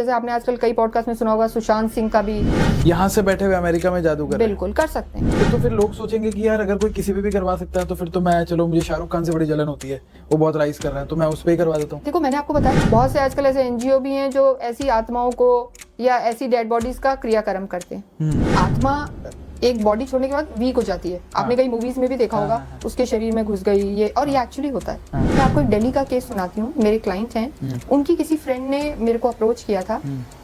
जैसे आपने आजकल कई पॉडकास्ट में सुना होगा सुशांत सिंह का भी, यहाँ से बैठे हुए अमेरिका में जादू कर रहे हैं। बिल्कुल कर सकते हैं। तो फिर लोग सोचेंगे कि यार अगर कोई किसी पे भी करवा सकता है तो फिर तो मैं, चलो मुझे शाहरुख खान से बड़ी जलन होती है, वो बहुत राइज कर रहा है तो मैं उस पर ही करवा देता हूँ। देखो मैंने आपको बताया बहुत से आजकल ऐसे एनजीओ भी हैं जो ऐसी आत्माओं को या ऐसी डेड बॉडीज का क्रियाक्रम करते हैं। आत्मा एक बॉडी छोड़ने के बाद वीक हो जाती है। आपने कई मूवीज में भी देखा होगा, उसके शरीर में घुस गई ये, और ये एक्चुअली होता है। मैं आपको एक दिल्ली का केस सुनाती हूँ। मेरे क्लाइंट हैं, उनकी किसी फ्रेंड ने मेरे को अप्रोच किया था।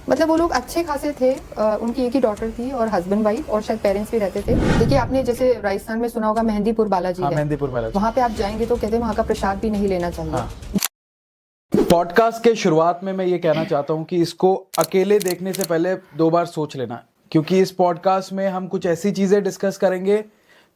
मतलब वो लोग अच्छे खासे थे, उनकी एक ही डॉटर थी और हस्बैंड वाइफ, और शायद पेरेंट्स भी रहते थे। देखिए आपने जैसे राजस्थान में सुना होगा मेहंदीपुर बालाजी है, मेहंदीपुर बालाजी, वहाँ पे आप जाएंगे तो कहते हैं वहाँ का प्रसाद भी नहीं लेना चाहिए। पॉडकास्ट के शुरुआत में मैं ये कहना चाहता हूँ कि इसको अकेले देखने से पहले 2 बार सोच लेना, क्योंकि इस पॉडकास्ट में हम कुछ ऐसी चीजें डिस्कस करेंगे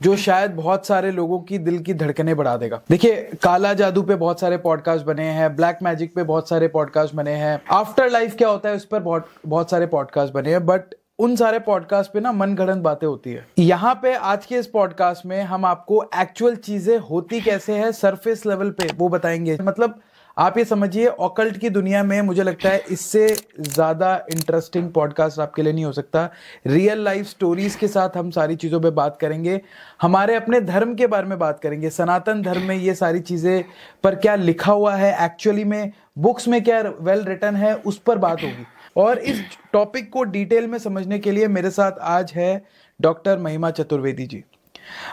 जो शायद बहुत सारे लोगों की दिल की धड़कनें बढ़ा देगा। देखिए काला जादू पे बहुत सारे पॉडकास्ट बने हैं, ब्लैक मैजिक पे बहुत सारे पॉडकास्ट बने हैं, आफ्टर लाइफ क्या होता है उस पर बहुत सारे पॉडकास्ट बने हैं, बट उन सारे पॉडकास्ट पे ना मनगढ़ंत बातें होती है। यहाँ पे आज के इस पॉडकास्ट में हम आपको एक्चुअल चीजें होती कैसे है सरफेस लेवल पे वो बताएंगे। मतलब आप ये समझिए ऑकल्ट की दुनिया में मुझे लगता है इससे ज्यादा इंटरेस्टिंग पॉडकास्ट आपके लिए नहीं हो सकता। रियल लाइफ स्टोरीज के साथ हम सारी चीजों पे बात करेंगे, हमारे अपने धर्म के बारे में बात करेंगे, सनातन धर्म में ये सारी चीजें पर क्या लिखा हुआ है, एक्चुअली में बुक्स में क्या वेल रिटन है, उस पर बात होगी। और इस टॉपिक को डिटेल में समझने के लिए मेरे साथ आज है डॉक्टर महिमा चतुर्वेदी जी।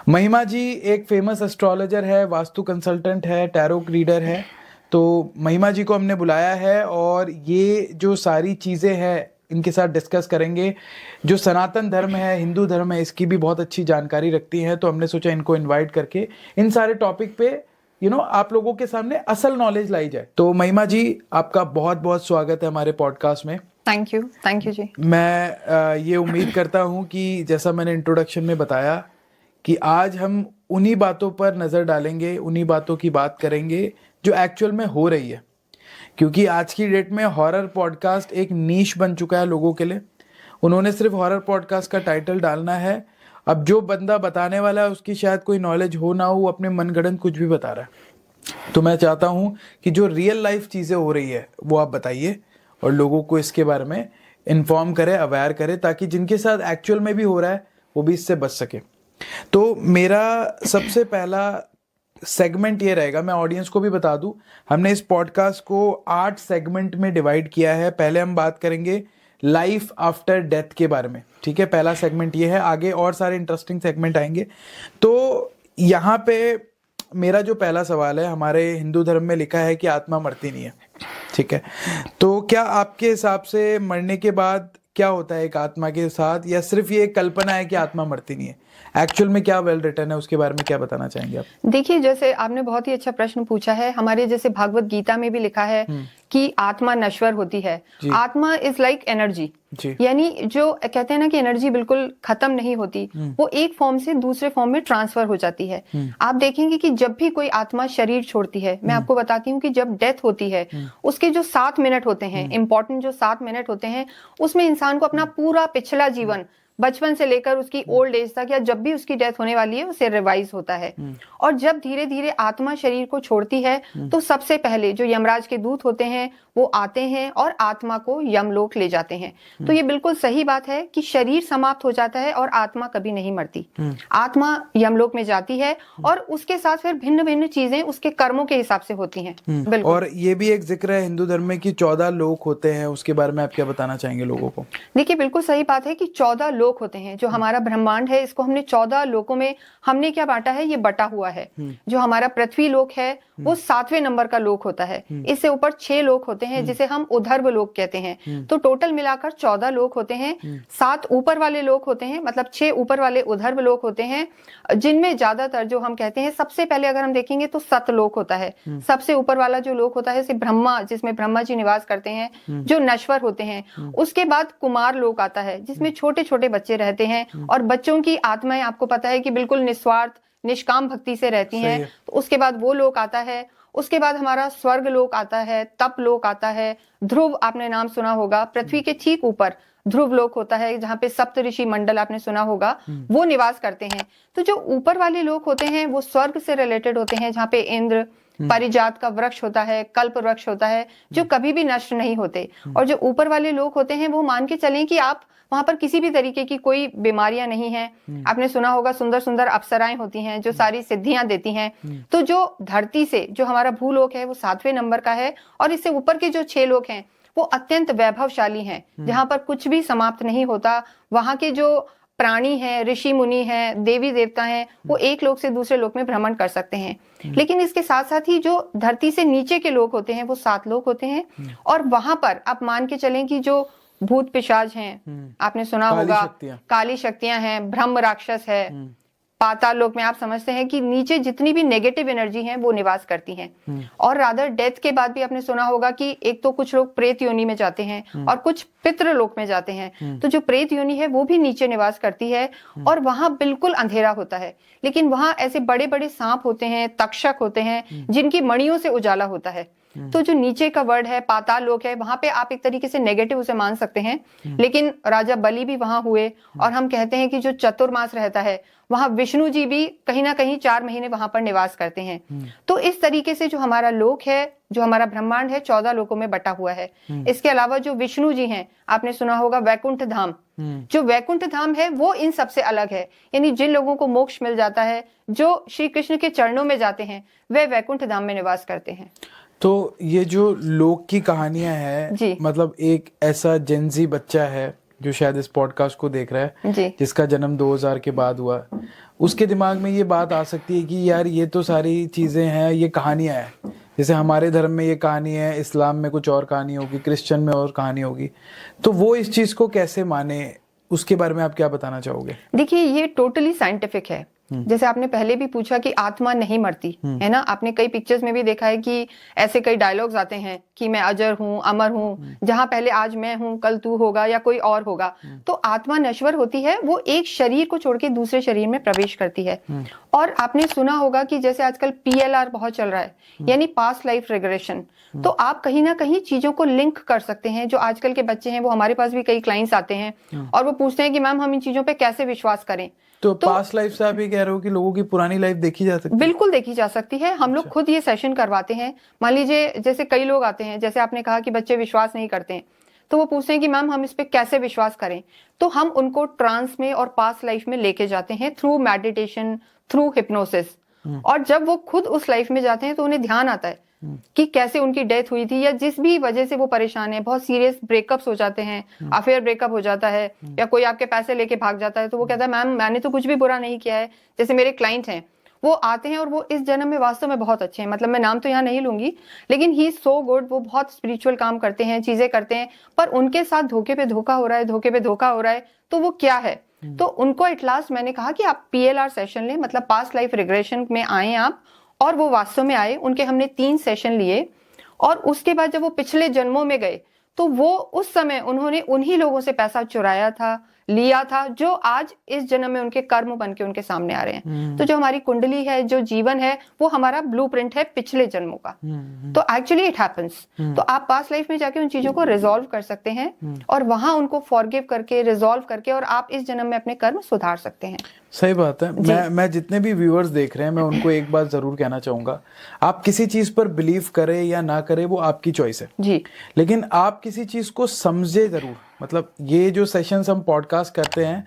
महिमा जी एक फेमस एस्ट्रोलॉजर है, वास्तु कंसल्टेंट है, टैरो रीडर है। तो महिमा जी को हमने बुलाया है और ये जो सारी चीज़ें हैं इनके साथ डिस्कस करेंगे। जो सनातन धर्म है, हिंदू धर्म है, इसकी भी बहुत अच्छी जानकारी रखती हैं, तो हमने सोचा इनको इनवाइट करके इन सारे टॉपिक पे आप लोगों के सामने असल नॉलेज लाई जाए। तो महिमा जी आपका बहुत बहुत स्वागत है हमारे पॉडकास्ट में। थैंक यू जी। मैं ये उम्मीद करता हूँ कि जैसा मैंने इंट्रोडक्शन में बताया कि आज हम उन्हीं बातों पर नज़र डालेंगे, उन्हीं बातों की बात करेंगे जो एक्चुअल में हो रही है, क्योंकि आज की डेट में हॉरर पॉडकास्ट एक नीश बन चुका है लोगों के लिए। उन्होंने सिर्फ हॉरर पॉडकास्ट का टाइटल डालना है। अब जो बंदा बताने वाला है उसकी शायद कोई नॉलेज हो ना हो, वो अपने मनगढ़ंत कुछ भी बता रहा है। तो मैं चाहता हूँ कि जो रियल लाइफ चीज़ें हो रही है वो आप बताइए और लोगों को इसके बारे में इन्फॉर्म करें, अवेयर करें, ताकि जिनके साथ एक्चुअल में भी हो रहा है वो भी इससे बच सके। तो मेरा सबसे पहला सेगमेंट ये रहेगा, मैं ऑडियंस को भी बता दूं, हमने इस पॉडकास्ट को 8 सेगमेंट में डिवाइड किया है। पहले हम बात करेंगे लाइफ आफ्टर डेथ के बारे में, ठीक है, पहला सेगमेंट ये है। आगे और सारे इंटरेस्टिंग सेगमेंट आएंगे। तो यहाँ पे मेरा जो पहला सवाल है, हमारे हिंदू धर्म में लिखा है कि आत्मा मरती नहीं है, ठीक है, तो क्या आपके हिसाब से मरने के बाद क्या होता है एक आत्मा के साथ, या सिर्फ ये कल्पना है कि आत्मा मरती नहीं है? एक्चुअल में क्या वेल रिटन है उसके बारे में क्या बताना चाहेंगे आप? देखिए जैसे आपने बहुत ही अच्छा प्रश्न पूछा है। हमारे जैसे भागवत गीता में भी लिखा है कि आत्मा नश्वर होती है। आत्मा इज लाइक एनर्जी, यानी जो कहते हैं ना कि एनर्जी बिल्कुल खत्म नहीं होती, वो एक फॉर्म से दूसरे फॉर्म में ट्रांसफर हो जाती है। आप देखेंगे कि जब भी कोई आत्मा शरीर छोड़ती है, मैं आपको बताती हूँ कि जब डेथ होती है उसके जो 7 मिनट होते हैं, इंपॉर्टेंट जो 7 मिनट होते हैं, उसमें इंसान को अपना पूरा पिछला जीवन, बचपन से लेकर उसकी ओल्ड एज तक, या जब भी उसकी डेथ होने वाली है, उसे रिवाइज होता है। और जब धीरे धीरे आत्मा शरीर को छोड़ती है तो सबसे पहले जो यमराज के दूत होते हैं वो आते हैं और आत्मा को यमलोक ले जाते हैं। तो ये बिल्कुल सही बात है कि शरीर समाप्त हो जाता है और आत्मा कभी नहीं मरती। आत्मा यमलोक में जाती है और उसके साथ फिर भिन्न भिन्न चीजें उसके कर्मों के हिसाब से होती हैं। बिल्कुल। और ये भी एक जिक्र है हिंदू धर्म में कि 14 लोक होते हैं, उसके बारे में आप क्या बताना चाहेंगे लोगों को? देखिए बिल्कुल सही बात है कि 14 लोक होते हैं। जो हमारा ब्रह्मांड है इसको हमने 14 लोकों में हमने क्या बांटा है, ये बटा हुआ है। जो हमारा पृथ्वी लोक है वो 7वें नंबर का लोक होता है। इससे ऊपर 6 लोक होते हैं जिसे हम उधर्व लोक कहते हैं। तो टोटल मिलाकर 14 लोक होते हैं। 7 ऊपर वाले लोक होते हैं, मतलब 6 ऊपर वाले उधर्व लोक होते हैं, जिनमें ज्यादातर जो हम कहते हैं, सबसे पहले अगर हम देखेंगे तो सतलोक होता है। सबसे ऊपर वाला जो लोक होता है ब्रह्मा, जिसमें ब्रह्मा जी निवास करते हैं, जो नश्वर होते हैं। उसके बाद कुमार लोक आता है जिसमें छोटे छोटे बच्चे रहते हैं और बच्चों की आत्माएं आपको पता है कि बिल्कुल निस्वार्थ निष्काम भक्ति से रहती हैं। तो उसके बाद वो लोक आता है। उसके बाद हमारा स्वर्ग लोक आता है, तप लोक आता है, ध्रुव आपने नाम सुना होगा, पृथ्वी के ठीक ऊपर ध्रुव लोक होता है जहाँ पे सप्त ऋषि मंडल आपने सुना होगा, वो निवास करते हैं। तो जो ऊपर वाले लोक होते हैं वो स्वर्ग से रिलेटेड होते हैं, जहाँ पे इंद्र, पारिजात का वृक्ष होता है, कल्प वृक्ष होता है, जो कभी भी नष्ट नहीं होते। और जो ऊपर वाले लोग होते हैं वो मान के चलें कि आप वहां पर किसी भी तरीके की कोई बीमारियां नहीं है। आपने सुना होगा सुंदर सुंदर अप्सराएं होती हैं जो सारी सिद्धियां देती हैं। तो जो धरती से जो हमारा भूलोक है वो 7वें नंबर का है, और इससे ऊपर के जो 6 लोग हैं वो अत्यंत वैभवशाली हैं, जहां पर कुछ भी समाप्त नहीं होता। वहां के जो प्राणी हैं, ऋषि मुनि हैं, देवी देवता हैं, वो एक लोक से दूसरे लोक में भ्रमण कर सकते हैं। लेकिन इसके साथ साथ ही जो धरती से नीचे के लोग होते हैं वो 7 लोक होते हैं, और वहां पर आप मान के चलें कि जो भूत पिशाच हैं, आपने सुना होगा, काली शक्तियां हैं, ब्रह्म राक्षस है, पाताल लोक में आप समझते हैं कि नीचे जितनी भी नेगेटिव एनर्जी है वो निवास करती हैं। और रादर डेथ के बाद भी आपने सुना होगा कि एक तो कुछ लोग प्रेत योनि में जाते हैं और कुछ पितृ लोक में जाते हैं। तो जो प्रेत योनि है वो भी नीचे निवास करती है, और वहां बिल्कुल अंधेरा होता है, लेकिन वहां ऐसे बड़े बड़े सांप होते हैं, तक्षक होते हैं, जिनकी मणियों से उजाला होता है। तो जो नीचे का वर्ड है, पाताल लोक है, वहां पे आप एक तरीके से नेगेटिव उसे मान सकते हैं। लेकिन राजा बलि भी वहां हुए, और हम कहते हैं कि जो चतुर्मास रहता है वहां विष्णु जी भी कहीं ना कहीं 4 महीने वहां पर निवास करते हैं। तो इस तरीके से जो हमारा लोक है, जो हमारा ब्रह्मांड है, 14 लोकों में बटा हुआ है। इसके अलावा जो विष्णु जी हैं, आपने सुना होगा वैकुंठ धाम। जो वैकुंठ धाम है वो इन सबसे अलग है, यानी जिन लोगों को मोक्ष मिल जाता है, जो श्री कृष्ण के चरणों में जाते हैं, वे वैकुंठ धाम में निवास करते हैं। तो ये जो लोक की कहानियां हैं, मतलब एक ऐसा जेनजी बच्चा है जो शायद इस पॉडकास्ट को देख रहा है, जिसका जन्म 2000 के बाद हुआ, उसके दिमाग में ये बात आ सकती है कि यार ये तो सारी चीजें हैं, ये कहानियां हैं। जैसे हमारे धर्म में ये कहानी है, इस्लाम में कुछ और कहानी होगी, क्रिश्चियन में और कहानी होगी, तो वो इस चीज को कैसे माने, उसके बारे में आप क्या बताना चाहोगे? देखिए, ये टोटली साइंटिफिक है। जैसे आपने पहले भी पूछा कि आत्मा नहीं मरती है ना, आपने कई पिक्चर्स में भी देखा है कि ऐसे कई डायलॉग्स आते हैं कि मैं अजर हूँ, अमर हूँ, जहां पहले आज मैं हूँ कल तू होगा या कोई और होगा। तो आत्मा नश्वर होती है, वो एक शरीर को छोड़ के दूसरे शरीर में प्रवेश करती है। और आपने सुना होगा कि जैसे आजकल PLR बहुत चल रहा है, यानी पास्ट लाइफ रिग्रेशन। तो आप कहीं ना कहीं चीजों को लिंक कर सकते हैं। जो आजकल के बच्चे हैं, वो हमारे पास भी कई क्लाइंट्स आते हैं और वो पूछते हैं कि मैम हम इन चीजों पे कैसे विश्वास करें। तो पास्ट लाइफ से आप ये कह रहे हो कि लोगों की पुरानी लाइफ देखी जा सकती है? बिल्कुल देखी जा सकती है। हम लोग खुद ये सेशन करवाते हैं। मान लीजिए जैसे कई लोग आते हैं, जैसे आपने कहा कि बच्चे विश्वास नहीं करते हैं, तो वो पूछते हैं कि मैम हम इस पे कैसे विश्वास करें। तो हम उनको ट्रांस में और पास्ट लाइफ में लेके जाते हैं थ्रू मेडिटेशन, थ्रू हिप्नोसिस। और जब वो खुद उस लाइफ में जाते हैं तो उन्हें ध्यान आता है कि कैसे उनकी डेथ हुई थी, या जिस भी वजह से वो परेशान है। बहुत सीरियस ब्रेकअप्स हो जाते हैं, अफेयर ब्रेकअप हो जाता है, या कोई आपके पैसे लेके भाग जाता है, तो वो कहता है मैम मैंने तो कुछ भी बुरा नहीं किया है। जैसे मेरे क्लाइंट हैं, वो आते हैं और वो इस जन्म में वास्तव में बहुत अच्छे हैं, मतलब मैं नाम तो यहाँ नहीं लूंगी, लेकिन ही इज सो गुड। वो बहुत स्पिरिचुअल काम करते हैं, चीजें करते हैं, पर उनके साथ धोखे पे धोखा हो रहा है, धोखे पे धोखा हो रहा है। तो वो क्या है? तो उनको एट लास्ट मैंने कहा कि आप PLR सेशन लें, मतलब पास्ट लाइफ रिग्रेशन में आए आप। और वो वास्तव में आए, उनके हमने 3 सेशन लिए, और उसके बाद जब वो पिछले जन्मों में गए तो वो उस समय उन्होंने उन्हीं लोगों से पैसा चुराया था, लिया था, जो आज इस जन्म में उनके कर्म बन के उनके सामने आ रहे हैं। तो जो हमारी कुंडली है, जो जीवन है, वो हमारा ब्लूप्रिंट है पिछले जन्मों का। तो एक्चुअली इट हैपेंस। तो आप पास्ट लाइफ में जाके उन चीजों को रिजॉल्व कर सकते हैं, और वहां उनको फॉरगिव करके, रिजॉल्व करके, और आप इस जन्म में अपने कर्म सुधार सकते हैं। सही बात है। मैं जितने भी व्यूअर्स देख रहे हैं, मैं उनको एक बात जरूर कहना चाहूंगा, आप किसी चीज पर बिलीव करें या ना करें वो आपकी चॉइस है जी, लेकिन आप किसी चीज को समझे जरूर। मतलब ये जो सेशंस हम पॉडकास्ट करते हैं,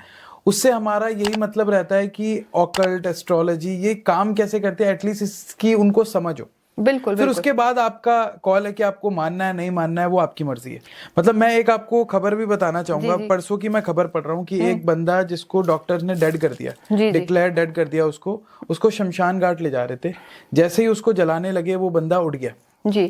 उससे हमारा यही मतलब रहता है कि ऑकल्ट, एस्ट्रोलॉजी ये काम कैसे करते हैं, एटलीस्ट इसकी उनको समझो। बिल्कुल। फिर उसके बाद आपका कॉल है कि आपको मानना है नहीं मानना है, वो आपकी मर्जी है। मतलब मैं एक आपको खबर भी बताना चाहूंगा। परसों की मैं खबर पढ़ रहा हूँ कि एक बंदा जिसको डॉक्टर्स ने डेड कर दिया, डिक्लेयर डेड कर दिया, उसको शमशान घाट ले जा रहे थे। जैसे ही उसको जलाने लगे वो बंदा उड़ गया जी।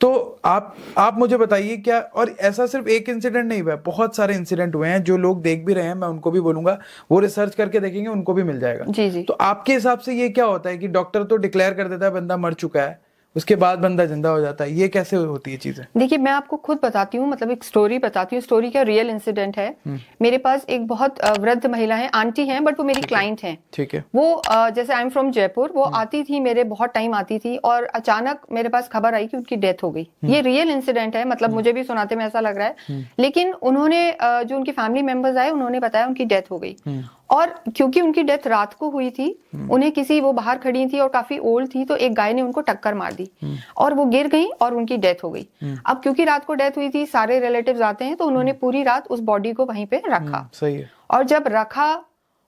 तो आप मुझे बताइए क्या, और ऐसा सिर्फ एक इंसिडेंट नहीं हुआ है, बहुत सारे इंसिडेंट हुए हैं। जो लोग देख भी रहे हैं, मैं उनको भी बोलूंगा वो रिसर्च करके देखेंगे, उनको भी मिल जाएगा। जी। तो आपके हिसाब से ये क्या होता है कि डॉक्टर तो डिक्लेयर कर देता है बंदा मर चुका है, उसके बाद बंदा जिंदा हो जाता है, ये कैसे होती है चीजें? देखिए, मैं आपको खुद बताती हूँ, मतलब एक स्टोरी बताती हूँ। स्टोरी का रियल इंसिडेंट है। मेरे पास एक बहुत वृद्ध महिला है, आंटी हैं, बट वो मेरी क्लाइंट हैं। ठीक है। वो जैसे आई एम फ्रॉम जयपुर, वो आती थी मेरे, बहुत टाइम आती थी, और अचानक मेरे पास खबर आई कि उनकी डेथ हो गई। ये रियल इंसिडेंट है, मतलब मुझे भी सुनाते में ऐसा लग रहा है, लेकिन उन्होंने जो उनके फैमिली मेंबर्स आए, उन्होंने बताया उनकी डेथ हो गई। और क्योंकि उनकी डेथ रात को हुई थी, उन्हें किसी, वो बाहर खड़ी थी और काफी ओल्ड थी, तो एक गाय ने उनको टक्कर मार दी और वो गिर गई और उनकी डेथ हो गई। अब क्योंकि रात को डेथ हुई थी, सारे रिलेटिव्स आते हैं, तो उन्होंने पूरी रात उस बॉडी को वहीं पे रखा। सही है। और जब रखा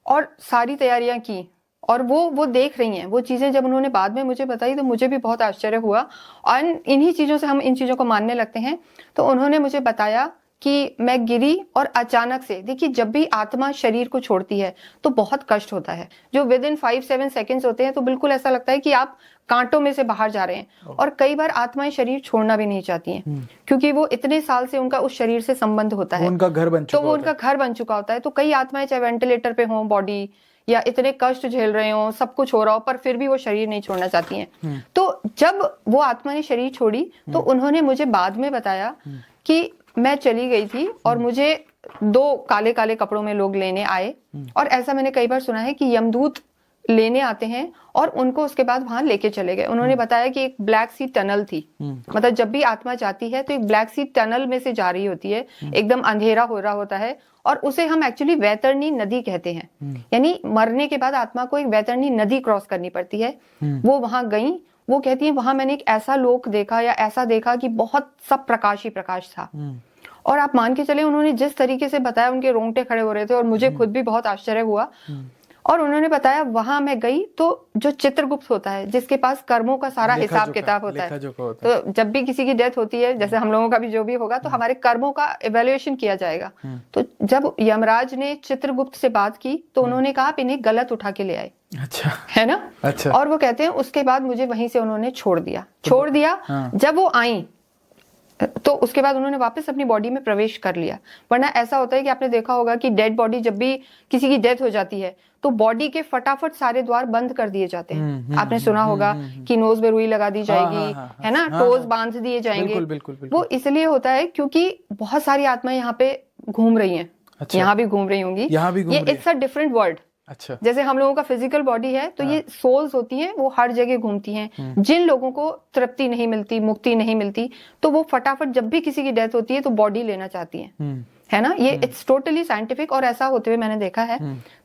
और सारी तैयारियां की और वो देख रही हैं वो चीजें, जब उन्होंने बाद में मुझे बताई तो मुझे भी बहुत आश्चर्य हुआ। और इन्हीं चीजों से हम इन चीजों को मानने लगते हैं। तो उन्होंने मुझे बताया कि मैं गिरी और अचानक से, देखिए जब भी आत्मा शरीर को छोड़ती है तो बहुत कष्ट होता है, जो विद इन 5-7 सेकेंड्स होते हैं, तो बिल्कुल ऐसा लगता है कि आप कांटों में से बाहर जा रहे हैं। और कई बार आत्माएं शरीर छोड़ना भी नहीं चाहती हैं, क्योंकि वो इतने साल से उनका उस शरीर से संबंध होता है, उनका घर बन चुका, तो वो उनका घर बन चुका होता है। तो कई आत्माएं चाहे वेंटिलेटर पे हो बॉडी, या इतने कष्ट झेल रहे हो, सब कुछ हो रहा हो, पर फिर भी वो शरीर नहीं छोड़ना चाहती हैं। तो जब वो आत्मा ने शरीर छोड़ी तो उन्होंने मुझे बाद में बताया कि मैं चली गई थी और मुझे 2 काले काले कपड़ों में लोग लेने आए। और ऐसा मैंने कई बार सुना है कि यमदूत लेने आते हैं और उनको उसके बाद वहां लेके चले गए। उन्होंने बताया कि एक ब्लैक सी टनल थी, मतलब जब भी आत्मा जाती है तो एक ब्लैक सी टनल में से जा रही होती है, एकदम अंधेरा हो रहा होता है, और उसे हम एक्चुअली वैतरणी नदी कहते हैं। यानी मरने के बाद आत्मा को एक वैतरणी नदी क्रॉस करनी पड़ती है। वो वहां गई, वो कहती है वहां मैंने एक ऐसा लोक देखा, या ऐसा देखा कि बहुत सब प्रकाश ही प्रकाश था। और आप मान के चले, उन्होंने जिस तरीके से बताया उनके रोंगटे खड़े हो रहे थे और मुझे खुद भी बहुत आश्चर्य हुआ। और उन्होंने बताया वहां मैं गई तो जो चित्रगुप्त होता है, जिसके पास कर्मों का सारा हिसाब किताब होता है, तो जब भी किसी की डेथ होती है, जैसे हम लोगों का भी जो भी होगा, तो हमारे कर्मों का इवैल्यूएशन किया जाएगा। तो जब यमराज ने चित्रगुप्त से बात की तो उन्होंने कहा आप इन्हें गलत उठा के ले आए। अच्छा, है ना? अच्छा। और वो कहते हैं उसके बाद मुझे वहीं से उन्होंने छोड़ दिया। हाँ। जब वो आई तो उसके बाद उन्होंने वापस अपनी बॉडी में प्रवेश कर लिया। वरना ऐसा होता है कि आपने देखा होगा कि डेड बॉडी, जब भी किसी की डेथ हो जाती है तो बॉडी के फटाफट सारे द्वार बंद कर दिए जाते हैं। आपने सुना होगा कि नोज में रुई लगा दी जाएगी, है ना, टोज बांध दिए जाएंगे। बिल्कुल। वो इसलिए होता है क्योंकि बहुत सारी आत्माएं यहाँ पे घूम रही हैं। अच्छा। यहाँ भी घूम रही होंगी, यहाँ भी घूम रही है। It's a different world. अच्छा। जैसे हम लोगों का फिजिकल बॉडी है, तो ये सोल्स होती हैं, वो हर जगह घूमती हैं। जिन लोगों को तृप्ति नहीं मिलती, मुक्ति नहीं मिलती, तो वो फटाफट जब भी किसी की डेथ होती है तो बॉडी लेना चाहती हैं, है ना। ये इट्स टोटली साइंटिफिक और ऐसा होते हुए मैंने देखा है।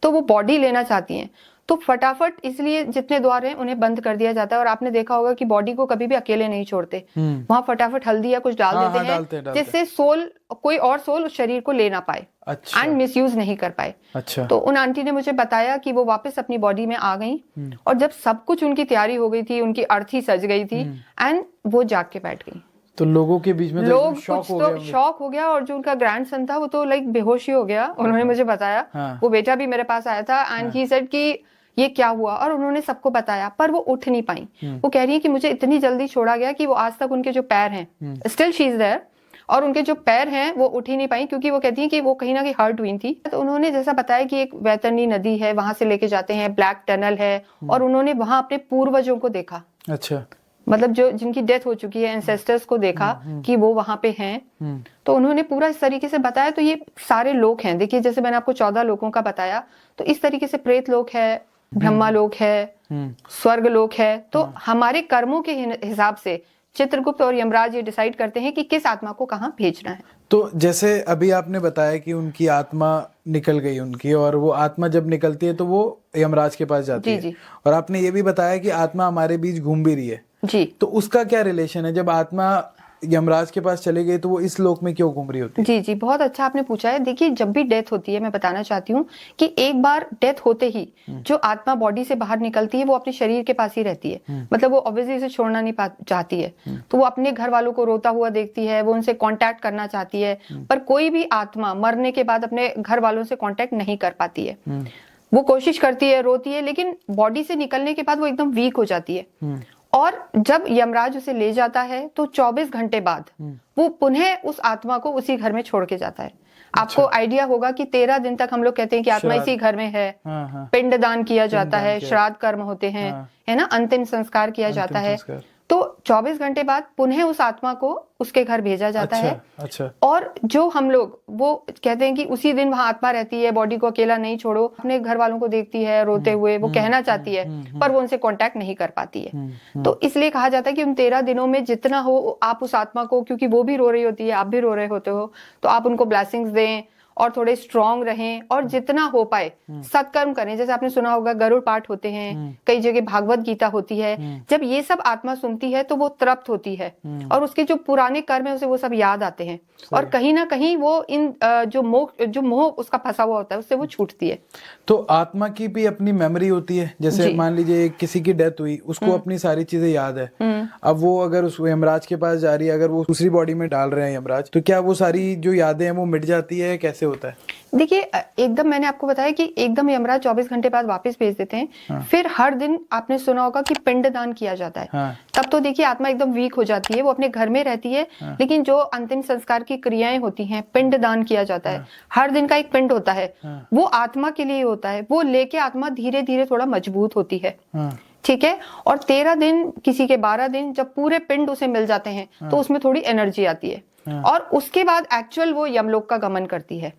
तो वो बॉडी लेना चाहती हैं, तो फटाफट इसलिए जितने द्वार हैं उन्हें बंद कर दिया जाता है। और आपने देखा होगा कि बॉडी को कभी भी अकेले नहीं छोड़ते, वहां फटाफट हल्दी या कुछ डाल देते हैं, जिससे सोल, कोई और सोल उस शरीर को ले ना पाए, एंड मिसयूज नहीं कर पाए। अच्छा। तो उन आंटी ने मुझे बताया कि वो वापस अपनी बॉडी में आ गई, और जब सब कुछ उनकी तैयारी हो गई थी, उनकी अर्थी सज गई थी, एंड वो जाग के बैठ गई। तो लोगों के बीच में लोग कुछ तो शॉक हो गया, और जो उनका ग्रैंडसन था वो तो लाइक बेहोश ही हो गया। उन्होंने मुझे बताया, वो बेटा भी मेरे पास आया था, एंड ही सेड कि ये क्या हुआ, और उन्होंने सबको बताया, पर वो उठ नहीं पाई। वो कह रही है कि मुझे इतनी जल्दी छोड़ा गया कि वो आज तक उनके जो पैर हैं, स्टिल शी इज देयर, और उनके जो पैर हैं वो उठ ही नहीं पाई, क्योंकि वो कहती हैं कि वो कहीं ना कहीं हर्ट हुई थी। तो उन्होंने जैसा बताया कि एक वैतरणी नदी है, वहां से लेके जाते हैं, ब्लैक टनल है, और उन्होंने वहां अपने पूर्वजों को देखा। अच्छा। मतलब जो जिनकी डेथ हो चुकी है, एंसेस्टर्स को देखा कि वो वहां पे हैं। तो उन्होंने पूरा इस तरीके से बताया। तो ये सारे लोग हैं, देखिए जैसे मैंने आपको 14 लोगों का बताया, तो इस तरीके से प्रेत लोक है, ब्रह्मा लोक है, स्वर्ग लोक है। तो हमारे कर्मों के हिसाब से चित्रगुप्त और यमराज ये डिसाइड करते हैं कि किस आत्मा को कहाँ भेजना है। तो जैसे अभी आपने बताया कि उनकी आत्मा निकल गई उनकी, और वो आत्मा जब निकलती है तो वो यमराज के पास जाती है। और आपने ये भी बताया कि आत्मा हमारे बीच घूम भी रही है जी। तो उसका क्या रिलेशन है? जब आत्मा यमराज के पास चले गई तो वो इस लोक में क्यों घूम रही होती है? जी, बहुत अच्छा आपने पूछा है। देखिए जब भी डेथ होती है, मैं बताना चाहती हूँ कि एक बार डेथ होते ही जो आत्मा बॉडी से बाहर निकलती है वो अपने शरीर के पास ही रहती है। मतलब वो ऑब्वियसली इसे छोड़ना नहीं चाहती है। तो वो अपने घर वालों को रोता हुआ देखती है, वो उनसे कांटेक्ट करना चाहती है, पर कोई भी आत्मा मरने के बाद अपने घर वालों से कांटेक्ट नहीं कर पाती है। वो कोशिश करती है, रोती है, लेकिन बॉडी से निकलने के बाद वो एकदम वीक हो जाती है। और जब यमराज उसे ले जाता है तो 24 घंटे बाद वो पुनः उस आत्मा को उसी घर में छोड़ के जाता है। आपको आइडिया होगा कि 13 दिन तक हम लोग कहते हैं कि आत्मा इसी घर में है। पिंडदान किया जाता है, श्राद्ध कर्म होते हैं, है ना, अंतिम संस्कार किया जाता है। तो 24 घंटे बाद पुनः उस आत्मा को उसके घर भेजा जाता है। अच्छा। और जो हम लोग वो कहते हैं कि उसी दिन वहां आत्मा रहती है, बॉडी को अकेला नहीं छोड़ो, अपने घर वालों को देखती है रोते हुए, वो कहना चाहती है, पर वो उनसे कांटेक्ट नहीं कर पाती है। तो इसलिए कहा जाता है कि उन 13 दिनों में जितना हो आप उस आत्मा को, क्योंकि वो भी रो रही होती है, आप भी रो रहे होते हो, तो आप उनको ब्लेसिंग्स दें और थोड़े स्ट्रांग रहें और जितना हो पाए सत्कर्म करें। जैसे आपने सुना होगा गरुड़ पाठ होते हैं, कई जगह भागवत गीता होती है। जब ये सब आत्मा सुनती है तो वो तृप्त होती है और उसके जो पुराने कर्म है उसे वो सब याद आते हैं और कहीं ना कहीं वो इन जो मोह उसका फंसा हुआ होता है उससे वो छूटती है। तो आत्मा की भी अपनी मेमोरी होती है। जैसे मान लीजिए किसी की डेथ हुई, उसको अपनी सारी चीजें याद है। अब वो अगर उस यमराज के पास जा रही है, अगर वो दूसरी बॉडी में डाल रहे हैं यमराज, तो क्या वो सारी जो यादें हैं वो मिट जाती है, कैसे होता है? देखिए एकदम मैंने आपको बताया कि एकदम यमराज 24 घंटे बाद वापस भेज देते हैं। फिर हर दिन आपने सुना होगा कि पिंडदान किया जाता है। तब तो देखिए आत्मा एकदम वीक हो जाती है, वो अपने घर में रहती है। लेकिन जो अंतिम संस्कार की क्रियाएं होती हैं, पिंडदान किया जाता है, हर दिन का एक पिंड होता है, वो आत्मा के लिए होता है। वो लेके आत्मा धीरे धीरे थोड़ा मजबूत होती है, ठीक है। और 13 दिन, किसी के 12 दिन, जब पूरे पिंड उसे मिल जाते हैं तो उसमें थोड़ी एनर्जी आती है और उसके बाद एक्चुअल वो यमलोक का गमन करती है,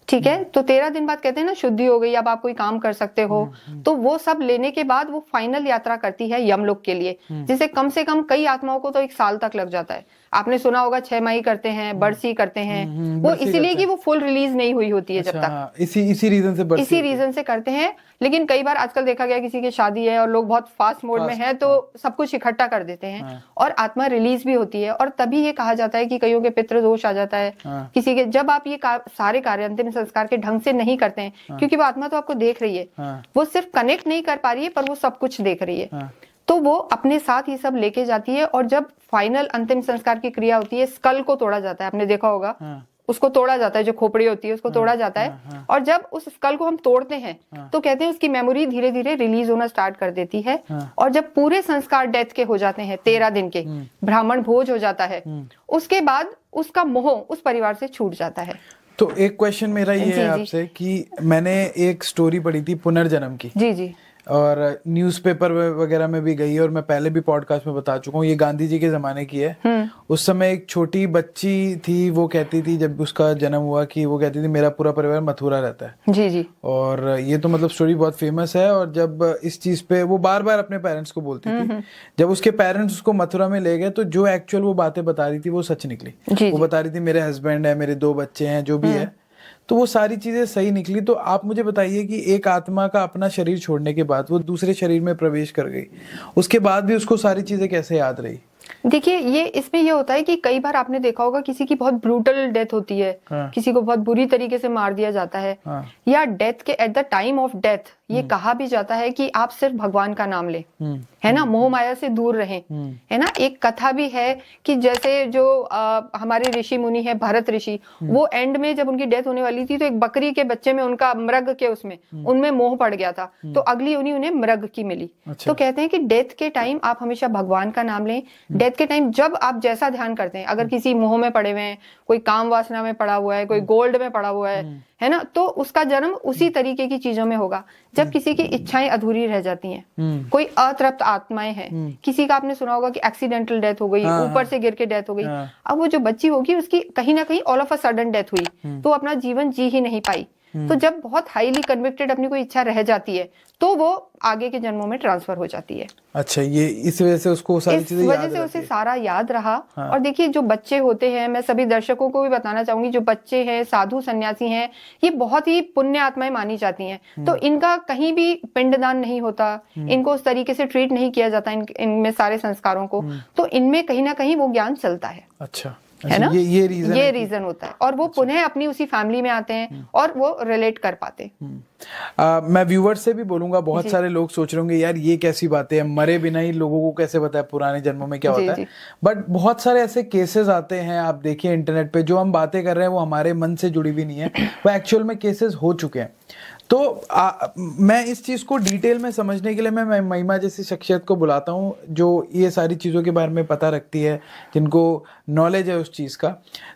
ठीक है। तो 13 दिन बाद कहते हैं ना शुद्धि हो गई, अब आप कोई काम कर सकते हो। तो वो सब लेने के बाद वो फाइनल यात्रा करती है यमलोक के लिए, जिसे कम से कम कई आत्माओं को तो 1 साल तक लग जाता है। आपने सुना होगा 6 मई करते हैं, बरसी करते हैं, वो इसीलिए कि वो फुल रिलीज नहीं हुई होती है जब तक। इसी रीजन से करते हैं। लेकिन कई बार आजकल देखा गया किसी की शादी है और लोग बहुत फास्ट मोड में है तो सब कुछ इकट्ठा कर देते हैं और आत्मा रिलीज भी होती है। और तभी ये कहा जाता है कि कईयों के पितृ दोष आ जाता है किसी के, जब आप ये सारे कार्य अंतिम संस्कार के ढंग से नहीं करते हैं, क्योंकि वो आत्मा तो आपको देख रही है, वो सिर्फ कनेक्ट नहीं कर पा रही है पर वो सब कुछ देख रही है। तो वो अपने साथ ये सब लेके जाती है और जब फाइनल अंतिम संस्कार की क्रिया होती है, स्कल को तोड़ा जाता है, आपने देखा होगा, उसको तोड़ा जाता है, जो खोपड़ी होती है उसको तोड़ा जाता है। और जब उस स्कल को हम तोड़ते हैं तो कहते हैं उसकी मेमोरी धीरे धीरे रिलीज होना स्टार्ट कर देती है। और जब पूरे संस्कार डेथ के हो जाते हैं, 13 दिन के, ब्राह्मण भोज हो जाता है, उसके बाद उसका मोह उस परिवार से छूट जाता है। तो एक क्वेश्चन मेरा ये है आपसे कि मैंने एक स्टोरी पढ़ी थी पुनर्जन्म की, जी, और न्यूज़पेपर वगैरह में भी गई, और मैं पहले भी पॉडकास्ट में बता चुका हूँ, ये गांधी जी के जमाने की है। उस समय एक छोटी बच्ची थी, वो कहती थी जब उसका जन्म हुआ कि वो कहती थी मेरा पूरा परिवार मथुरा रहता है। जी। और ये तो मतलब स्टोरी बहुत फेमस है। और जब इस चीज पे वो बार बार अपने पेरेंट्स को बोलती थी, जब उसके पेरेंट्स उसको मथुरा में ले गए तो जो एक्चुअल वो बातें बता रही थी वो सच निकली। वो बता रही थी मेरे हस्बैंड है, मेरे 2 बच्चे हैं, जो भी है, तो वो सारी चीजें सही निकली। तो आप मुझे बताइए कि एक आत्मा का अपना शरीर छोड़ने के बाद वो दूसरे शरीर में प्रवेश कर गई, उसके बाद भी उसको सारी चीजें कैसे याद रही? देखिए ये इसमें ये होता है कि कई बार आपने देखा होगा किसी की बहुत ब्रूटल डेथ होती है, किसी को बहुत बुरी तरीके से मार दिया जाता है, या डेथ के at the time of death ये कहा भी जाता है कि आप सिर्फ भगवान का नाम लें, है ना, मोह माया से दूर रहें, है ना। एक कथा भी है कि जैसे जो हमारे ऋषि मुनि है, भरत ऋषि, वो एंड में जब उनकी डेथ होने वाली थी तो एक बकरी के बच्चे में उनका मृग के उसमें उनमें मोह पड़ गया था, तो अगली उन्हें मृग की मिली। तो कहते हैं कि डेथ के टाइम आप हमेशा भगवान का नाम लें। डेथ के टाइम जब आप जैसा ध्यान करते हैं, अगर किसी मोह में पड़े हुए हैं, कोई काम वासना में पड़ा हुआ है, कोई गोल्ड में पड़ा हुआ है ना, तो उसका जन्म उसी तरीके की चीजों में होगा। जब किसी की इच्छाएं अधूरी रह जाती हैं, कोई अतृप्त आत्माएं हैं, किसी का आपने सुना होगा कि एक्सीडेंटल डेथ हो गई, ऊपर से गिर के डेथ हो गई, अब वो जो बच्ची होगी उसकी कहीं ना कहीं all of a sudden death हुई, तो अपना जीवन जी ही नहीं पाई। तो जब बहुत हाईली कन्विक्टेड अपनी कोई इच्छा रह जाती है तो वो आगे के जन्मों में ट्रांसफर हो जाती है। अच्छा, ये इस वजह से उसको सारी चीजें याद रहती है। उसे सारा याद रहा। और देखिए जो बच्चे होते हैं, मैं सभी दर्शकों को भी बताना चाहूंगी, जो बच्चे हैं, साधु सन्यासी हैं, ये बहुत ही पुण्य आत्माएं मानी जाती हैं। तो इनका कहीं भी पिंडदान नहीं होता, इनको उस तरीके से ट्रीट नहीं किया जाता इनमें सारे संस्कारों को, तो इनमें कहीं ना कहीं वो ज्ञान चलता है। अच्छा, है ना, ये रीजन होता है। और वो पुनः अपनी उसी फैमिली में आते हैं और वो रिलेट कर पाते हैं। मैं व्यूअर्स से भी बोलूंगा, बहुत सारे लोग सोच रहे होंगे यार ये कैसी बातें हैं, मरे बिना ही लोगों को कैसे पता है पुराने जन्मों में क्या होता है। बट बहुत सारे ऐसे केसेस आते हैं, आप देखिए इंटरनेट पे, जो हम बातें कर रहे हैं वो हमारे मन से जुड़ी भी नहीं है, वो एक्चुअल में केसेस हो चुके हैं। तो मैं इस चीज़ को डिटेल में समझने के लिए मैं महिमा जैसी शख्सियत को बुलाता हूँ, जो ये सारी चीज़ों के बारे में पता रखती है, जिनको नॉलेज है उस चीज़ का।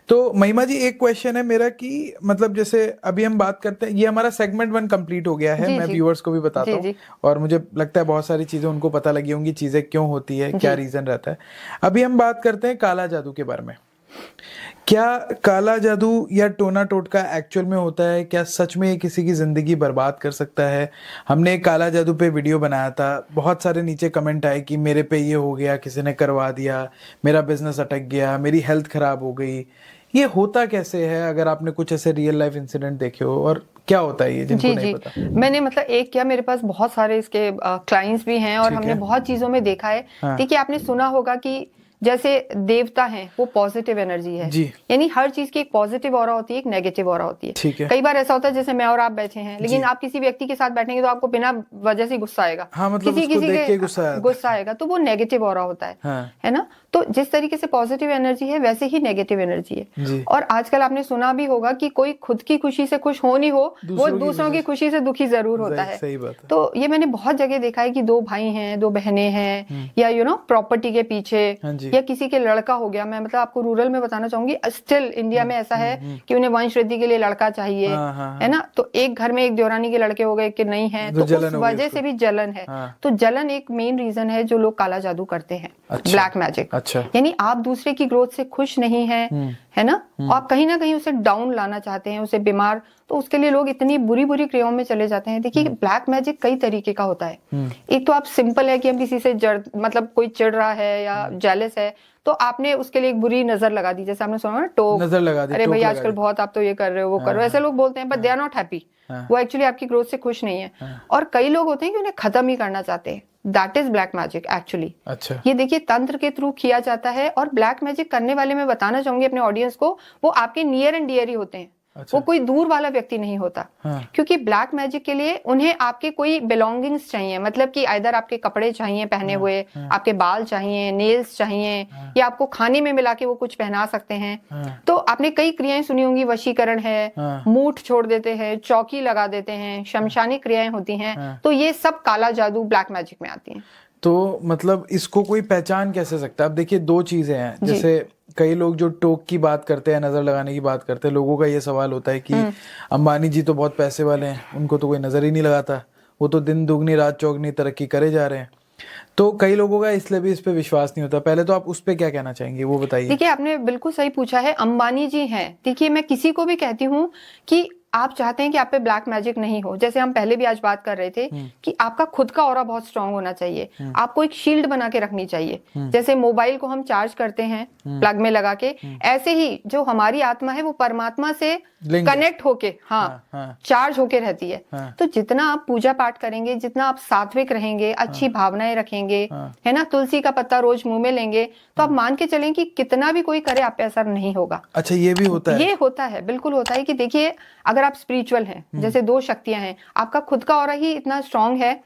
तो महिमा जी, एक क्वेश्चन है मेरा कि मतलब जैसे अभी हम बात करते हैं, ये हमारा सेगमेंट 1 कंप्लीट हो गया है, मैं व्यूअर्स को भी बताता हूँ, और मुझे लगता है बहुत सारी चीज़ें उनको पता लगी होंगी, चीज़ें क्यों होती है, क्या रीज़न रहता है। अभी हम बात करते हैं काला जादू के बारे में। क्या काला जादू या टोना टोटका एक्चुअल में होता है? क्या सच में ये किसी की जिंदगी बर्बाद कर सकता है? हमने एक काला जादू पे वीडियो बनाया था, बहुत सारे नीचे कमेंट आए कि मेरे पे ये हो गया, किसी ने करवा दिया, मेरा बिजनेस अटक गया, मेरी हेल्थ खराब हो गई, ये होता कैसे है, अगर आपने कुछ ऐसे रियल लाइफ इंसिडेंट देखे हो, और क्या होता है ये जिनको नहीं पता? मैंने मतलब एक क्या, मेरे पास बहुत सारे इसके क्लाइंट्स भी हैं और हमने बहुत चीजों में देखा है। देखिए आपने सुना होगा कि जैसे देवता हैं वो पॉजिटिव एनर्जी है, यानी हर चीज की एक पॉजिटिव ऑरा होती है, एक नेगेटिव ऑरा होती है। कई बार ऐसा होता है जैसे मैं और आप बैठे हैं, लेकिन आप किसी व्यक्ति के साथ बैठेंगे तो आपको बिना वजह से गुस्सा आएगा, मतलब किसी के गुस्सा आएगा, तो वो नेगेटिव ऑरा होता है ना। तो जिस तरीके से पॉजिटिव एनर्जी है वैसे ही नेगेटिव एनर्जी है। और आजकल आपने सुना भी होगा कि कोई खुद की खुशी से खुश हो नहीं हो, वो दूसरों की खुशी से दुखी जरूर होता है। सही बात है। तो ये मैंने बहुत जगह देखा है कि दो भाई हैं, दो बहनें हैं, या प्रॉपर्टी के पीछे, या किसी के लड़का हो गया। मैं मतलब आपको रूरल में बताना चाहूंगी, स्टिल इंडिया में ऐसा है कि उन्हें वंश वृद्धि के लिए लड़का चाहिए, है ना। तो एक घर में एक देवरानी के लड़के हो गए कि नहीं है, तो उस वजह से भी जलन है। तो जलन एक मेन रीजन है जो लोग काला जादू करते हैं, ब्लैक मैजिक। यानी आप दूसरे की ग्रोथ से खुश नहीं है ना, आप कहीं ना कहीं उसे डाउन लाना चाहते हैं, उसे बीमार, तो उसके लिए लोग इतनी बुरी बुरी क्रियाओं में चले जाते हैं। देखिए ब्लैक मैजिक कई तरीके का होता है। एक तो आप सिंपल है कि हम किसी से मतलब कोई चिढ़ रहा है या जेलस है, तो आपने उसके लिए एक बुरी नजर लगा दी, जैसे आपने सुना ना, टोक, नजर लगा दी, अरे भाई आजकल बहुत आप तो ये कर रहे हो, वो कर रहे हो, ऐसे लोग बोलते हैं, but they are not happy. वो एक्चुअली आपकी ग्रोथ से खुश नहीं है। और कई लोग होते हैं कि उन्हें खत्म ही करना चाहते हैं, that is black magic actually. अच्छा। ये देखिए तंत्र के थ्रू किया जाता है, और ब्लैक मैजिक करने वाले मैं बताना चाहूंगी अपने ऑडियंस को, वो आपके नियर एंड डियर ही होते हैं। वो कोई दूर वाला व्यक्ति नहीं होता। क्योंकि ब्लैक मैजिक के लिए उन्हें आपके कोई बिलोंगिंग्स चाहिए, मतलब कि आइदर आपके कपड़े चाहिए पहने हुए, आपके बाल चाहिए, नेल्स चाहिए, या आपको खाने में मिला के वो कुछ पहना सकते हैं। तो आपने कई क्रियाएं सुनी होंगी, वशीकरण है, मूठ छोड़ देते हैं, चौकी लगा देते हैं, शमशानी क्रियाएं होती हैं। तो ये सब काला जादू ब्लैक मैजिक में आती है। तो मतलब इसको कोई पहचान कैसे सकता है? अब देखिए दो चीजें हैं, जैसे कई लोग जो टोक की बात करते हैं, नजर लगाने की बात करते हैं, लोगों का ये सवाल होता है कि अंबानी जी तो बहुत पैसे वाले हैं, उनको तो कोई नजर ही नहीं लगाता, वो तो दिन दुगनी रात चौगनी तरक्की करे जा रहे हैं। तो कई लोगों का इसलिए भी इस पे विश्वास नहीं होता। पहले तो आप उस पे क्या कहना चाहेंगे, वो बताइए। देखिए आपने बिल्कुल सही पूछा है, अंबानी जी हैं। देखिए मैं किसी को भी कहती हूँ कि आप चाहते हैं कि आप पे ब्लैक मैजिक नहीं हो, जैसे हम पहले भी आज बात कर रहे थे कि आपका खुद का ऑरा बहुत स्ट्रांग होना चाहिए, आपको एक शील्ड बना के रखनी चाहिए। जैसे मोबाइल को हम चार्ज करते हैं प्लग में लगा के, ऐसे ही जो हमारी आत्मा है वो परमात्मा से कनेक्ट होके चार्ज होके रहती है। तो जितना आप पूजा पाठ करेंगे, जितना आप सात्विक रहेंगे, अच्छी भावनाएं रखेंगे, है ना, तुलसी का पत्ता रोज मुंह में लेंगे, तो आप मान के चलें कि कितना भी कोई करे आप पे असर नहीं होगा। अच्छा, ये भी होता है? ये होता है, बिल्कुल होता है। कि देखिए अगर आप स्पिरिचुअल हैं, जैसे दो शक्तियां हैं, आपका खुद का ऑरा ही इतना स्ट्रांग है,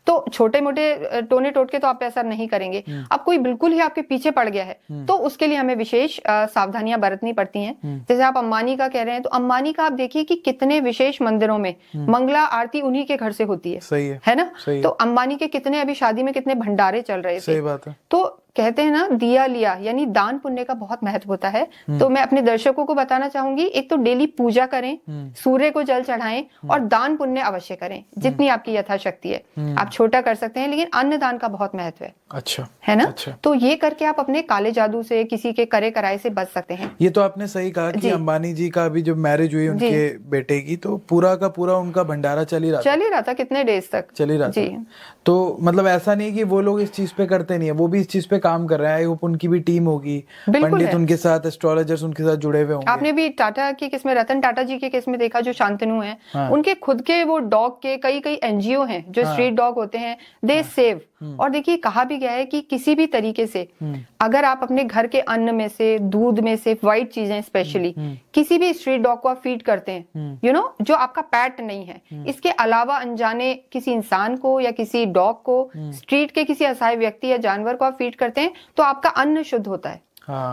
तो छोटे मोटे टोने टोटके तो आप पे असर नहीं करेंगे। अब कोई बिल्कुल ही आपके पीछे पड़ गया है तो उसके लिए हमें विशेष सावधानियां बरतनी पड़ती हैं। जैसे आप अंबानी का कह रहे हैं, तो अंबानी का आप देखिए कि कितने विशेष मंदिरों में मंगला आरती उन्हीं के घर से होती है। सही है ना? तो अंबानी के कितने अभी शादी में कितने भंडारे चल रहे थे। सही बात है। तो कहते हैं ना, दिया लिया, यानी दान पुण्य का बहुत महत्व होता है। तो मैं अपने दर्शकों को बताना चाहूंगी, एक तो डेली पूजा करें, सूर्य को जल चढ़ाएं, और दान पुण्य अवश्य करें जितनी आपकी यथाशक्ति है। आप छोटा कर सकते हैं, लेकिन अन्न दान का बहुत महत्व है। अच्छा, है ना? अच्छा। तो ये करके आप अपने काले जादू से, किसी के करे कराए से बच सकते हैं। ये तो आपने सही कहा कि अंबानी जी का अभी जो मैरिज हुई उनके बेटे की, तो पूरा का पूरा उनका भंडारा चल ही रहा था कितने डेज तक चल ही रहा था। तो मतलब ऐसा नहीं कि वो लोग इस चीज पे करते नहीं है, वो भी इस चीज पे काम कर रहे हैं। आई होप उनकी भी टीम होगी, पंडित उनके साथ, एस्ट्रोलॉजर्स उनके साथ जुड़े हुए होंगे। आपने भी टाटा के केस में, रतन टाटा जी के केस में देखा, जो शांतनु हैं, उनके खुद के वो डॉग के कई एनजीओ हैं जो स्ट्रीट डॉग होते हैं, दे सेव। और देखिए कहा भी गया है कि किसी भी तरीके से अगर आप अपने घर के अन्न में से, दूध में से, व्हाइट चीजें स्पेशली, किसी भी स्ट्रीट डॉग को आप फीड करते हैं, जो आपका पैट नहीं है, इसके अलावा अनजाने किसी इंसान को या किसी डॉग को, स्ट्रीट के किसी असहाय व्यक्ति या जानवर को आप फीड करते हैं, तो आपका अन्न शुद्ध होता है।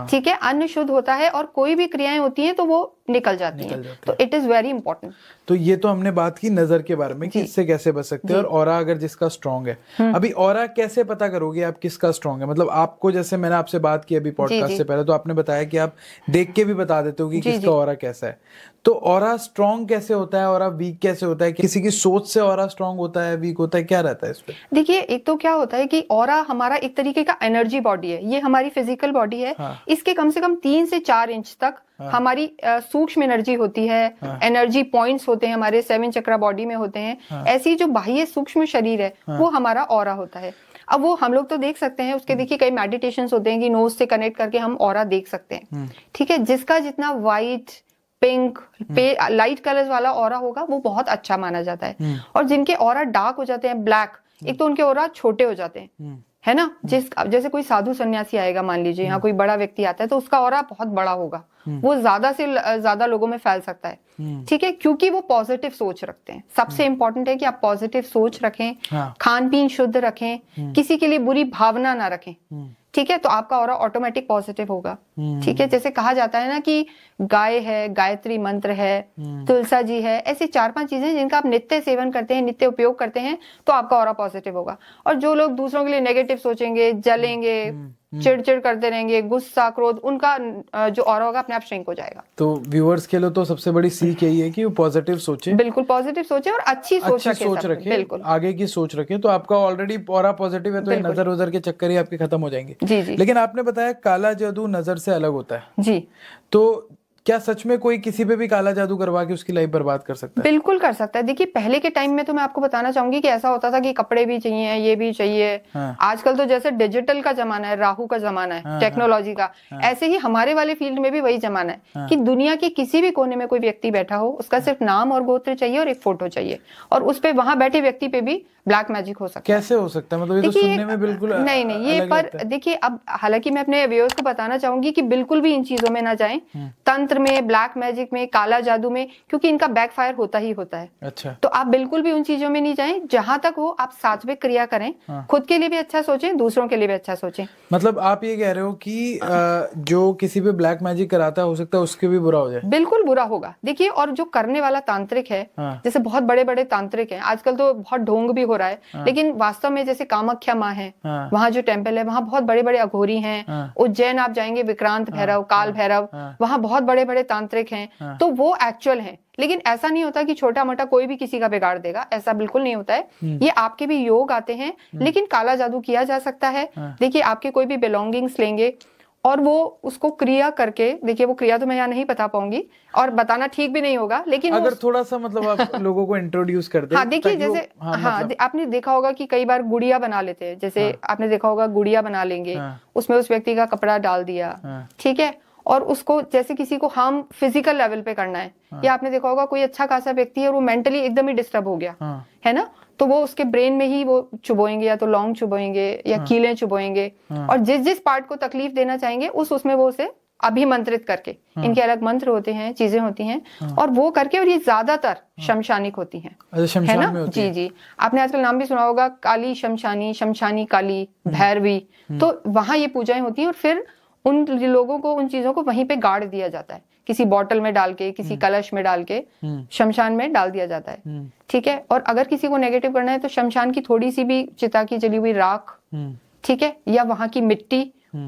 ठीक है, अन्न शुद्ध होता है, और कोई भी क्रियाएं होती हैं तो वो निकल जाती हैं। तो इट इज वेरी इंपॉर्टेंट। तो ये तो हमने बात की नजर के बारे में कि इससे कैसे बच सकते हैं, और ऑरा अगर जिसका स्ट्रांग है। अभी ऑरा कैसे पता करोगे आप किसका स्ट्रांग है? मतलब आपको, जैसे मैंने आपसे बात की अभी पॉडकास्ट से पहले, तो आपने बताया कि आप देख के भी बता देते हो कि किसका ऑरा कैसा है। तो ऑरा स्ट्रांग कैसे होता है, ऑरा वीक कैसे होता है? किसी की सोच से ऑरा स्ट्रांग होता है, वीक होता है, क्या रहता है इस पे? देखिए एक तो क्या होता है कि ऑरा हमारा एक तरीके का एनर्जी बॉडी है, ये हमारी फिजिकल बॉडी है। इसके कम से कम 3 से 4 इंच तक हमारी सूक्ष्म एनर्जी होती है। एनर्जी पॉइंट्स होते हैं हमारे 7 चक्रा बॉडी में होते हैं। ऐसी जो बाह्य सूक्ष्म शरीर है वो हमारा ऑरा होता है। अब वो हम लोग तो देख सकते हैं, उसके देखिए कई मेडिटेशंस होते हैं कि नोज से कनेक्ट करके हम ऑरा देख सकते हैं, ठीक है। जिसका जितना व्हाइट, पिंक, लाइट कलर्स वाला ऑरा होगा वो बहुत अच्छा माना जाता है। और जिनके ऑरा डार्क हो जाते हैं, ब्लैक, एक तो उनके ऑरा छोटे हो जाते हैं, है ना। जैसे कोई साधु सन्यासी आएगा, मान लीजिए यहाँ कोई बड़ा व्यक्ति आता है, तो उसका ऑरा बहुत बड़ा होगा, वो ज्यादा से ज्यादा लोगों में फैल सकता है, ठीक है, क्योंकि वो पॉजिटिव सोच रखते हैं। सबसे इंपॉर्टेंट है कि आप पॉजिटिव सोच रखें, खान पीन शुद्ध रखें, किसी के लिए बुरी भावना ना रखें, ठीक है, तो आपका ऑरा ऑटोमेटिक पॉजिटिव होगा, ठीक है। जैसे कहा जाता है ना कि गाय है, गायत्री मंत्र है, तुलसा जी है, ऐसी 4-5 चीजें जिनका आप नित्य सेवन करते हैं, नित्य उपयोग करते हैं, तो आपका ऑरा पॉजिटिव होगा। और जो लोग दूसरों के लिए नेगेटिव सोचेंगे, जलेंगे, चिड़चिड़ करते रहेंगे, गुस्सा, क्रोध, उनका जो ऑरा होगा अपने आप श्रिंक हो जाएगा। तो व्यूअर्स के लिए तो सबसे बड़ी सीख यही है कि वो पॉजिटिव सोचे, बिल्कुल पॉजिटिव सोचे और अच्छी सोच रखे, बिल्कुल आगे की सोच रखे, तो आपका ऑलरेडी ऑरा पॉजिटिव है, तो ये नजर उजर के चक्कर ही आपके खत्म हो जाएंगे। जी जी। लेकिन आपने बताया काला जादू नजर से अलग होता है जी, तो क्या सच में कोई किसी पे भी काला जादू करवा के उसकी लाइफ बर्बाद कर सकता है? बिल्कुल कर सकता है। देखिए पहले के टाइम में तो मैं आपको बताना चाहूंगी कि ऐसा होता था कि कपड़े भी चाहिए, ये भी चाहिए। आजकल तो जैसे डिजिटल का जमाना है, राहु का जमाना है, टेक्नोलॉजी का, ऐसे ही हमारे वाले फील्ड में भी वही जमाना है कि दुनिया के किसी भी कोने में कोई व्यक्ति बैठा हो, उसका सिर्फ नाम और गोत्र चाहिए और एक फोटो चाहिए, और उस पे वहां बैठे व्यक्ति पे भी ब्लैक मैजिक हो सकता है। कैसे हो सकता है? मतलब ये तो सुनने में बिल्कुल नहीं ये पर देखिए, अब हालांकि मैं अपने व्यूअर्स को बताना चाहूंगी कि बिल्कुल भी इन चीजों में ना जाएं, तंत्र में, ब्लैक मैजिक में, काला जादू में, क्योंकि इनका बैकफायर होता ही होता है। अच्छा। तो आप बिल्कुल भी उन चीजों में नहीं जाएं। जहां तक हो आप सात्विक क्रिया करें, खुद के लिए भी अच्छा सोचें, दूसरों के लिए भी अच्छा सोचें। मतलब आप ये कह रहे हो कि जो किसी पे ब्लैक मैजिक कराता है, हो सकता है उसके भी बुरा हो जाए? बिल्कुल बुरा होगा। देखिए, और जो करने वाला तांत्रिक है, जैसे बहुत बड़े बड़े तांत्रिक हैं आजकल, तो बहुत ढोंग भी हो रहा है, लेकिन वास्तव में जैसे कामाख्या माँ है, वहाँ जो टेम्पल है, वहाँ बहुत बड़े बड़े अघोरी हैं। उज्जैन आप जाएंगे, विक्रांत भैरव, काल भैरव, वहाँ बहुत बड़े बड़े तांत्रिक हैं, तो वो एक्चुअल हैं। लेकिन ऐसा नहीं होता कि छोटा मोटा कोई भी किसी का बिगाड़ देगा, ऐसा बिल्कुल नहीं होता है। ये आपके भी योग आते हैं, लेकिन काला जादू किया जा सकता है। देखिए, आपके कोई भी बिलोंगिंग्स लेंगे और वो उसको क्रिया करके, देखिए वो क्रिया तो मैं यहाँ नहीं बता पाऊंगी और बताना ठीक भी नहीं होगा, लेकिन अगर थोड़ा सा मतलब आप लोगों को इंट्रोड्यूस कर दें। हाँ देखिए, जैसे मतलब आपने देखा होगा कि कई बार गुड़िया बना लेते हैं, जैसे आपने देखा होगा गुड़िया बना लेंगे, उसमें उस व्यक्ति का कपड़ा डाल दिया, ठीक है, और उसको जैसे किसी को हार्म फिजिकल लेवल पे करना है, या आपने देखा होगा कोई अच्छा खासा व्यक्ति है और वो मेंटली एकदम ही डिस्टर्ब हो गया, है ना, तो वो उसके ब्रेन में ही वो चुभोएंगे, या तो लौंग चुभोएंगे या कीलें चुभोएंगे, और जिस जिस पार्ट को तकलीफ देना चाहेंगे उसमें वो उसे अभिमंत्रित करके, इनके अलग मंत्र होते हैं, चीजें होती हैं, और वो करके, और ये ज्यादातर शमशानिक होती हैं, है ना। जी जी, आपने आजकल नाम भी सुना होगा, काली शमशानी, शमशानी काली, भैरवी, तो वहां ये पूजाएं होती हैं, और फिर उन लोगों को, उन चीजों को वहीं पे गाड़ दिया जाता है, किसी बॉटल में डाल के, किसी कलश में डाल के शमशान में डाल दिया जाता है, ठीक है। और अगर किसी को नेगेटिव करना है तो शमशान की थोड़ी सी भी चिता की जली हुई राख, ठीक है, या वहां की मिट्टी,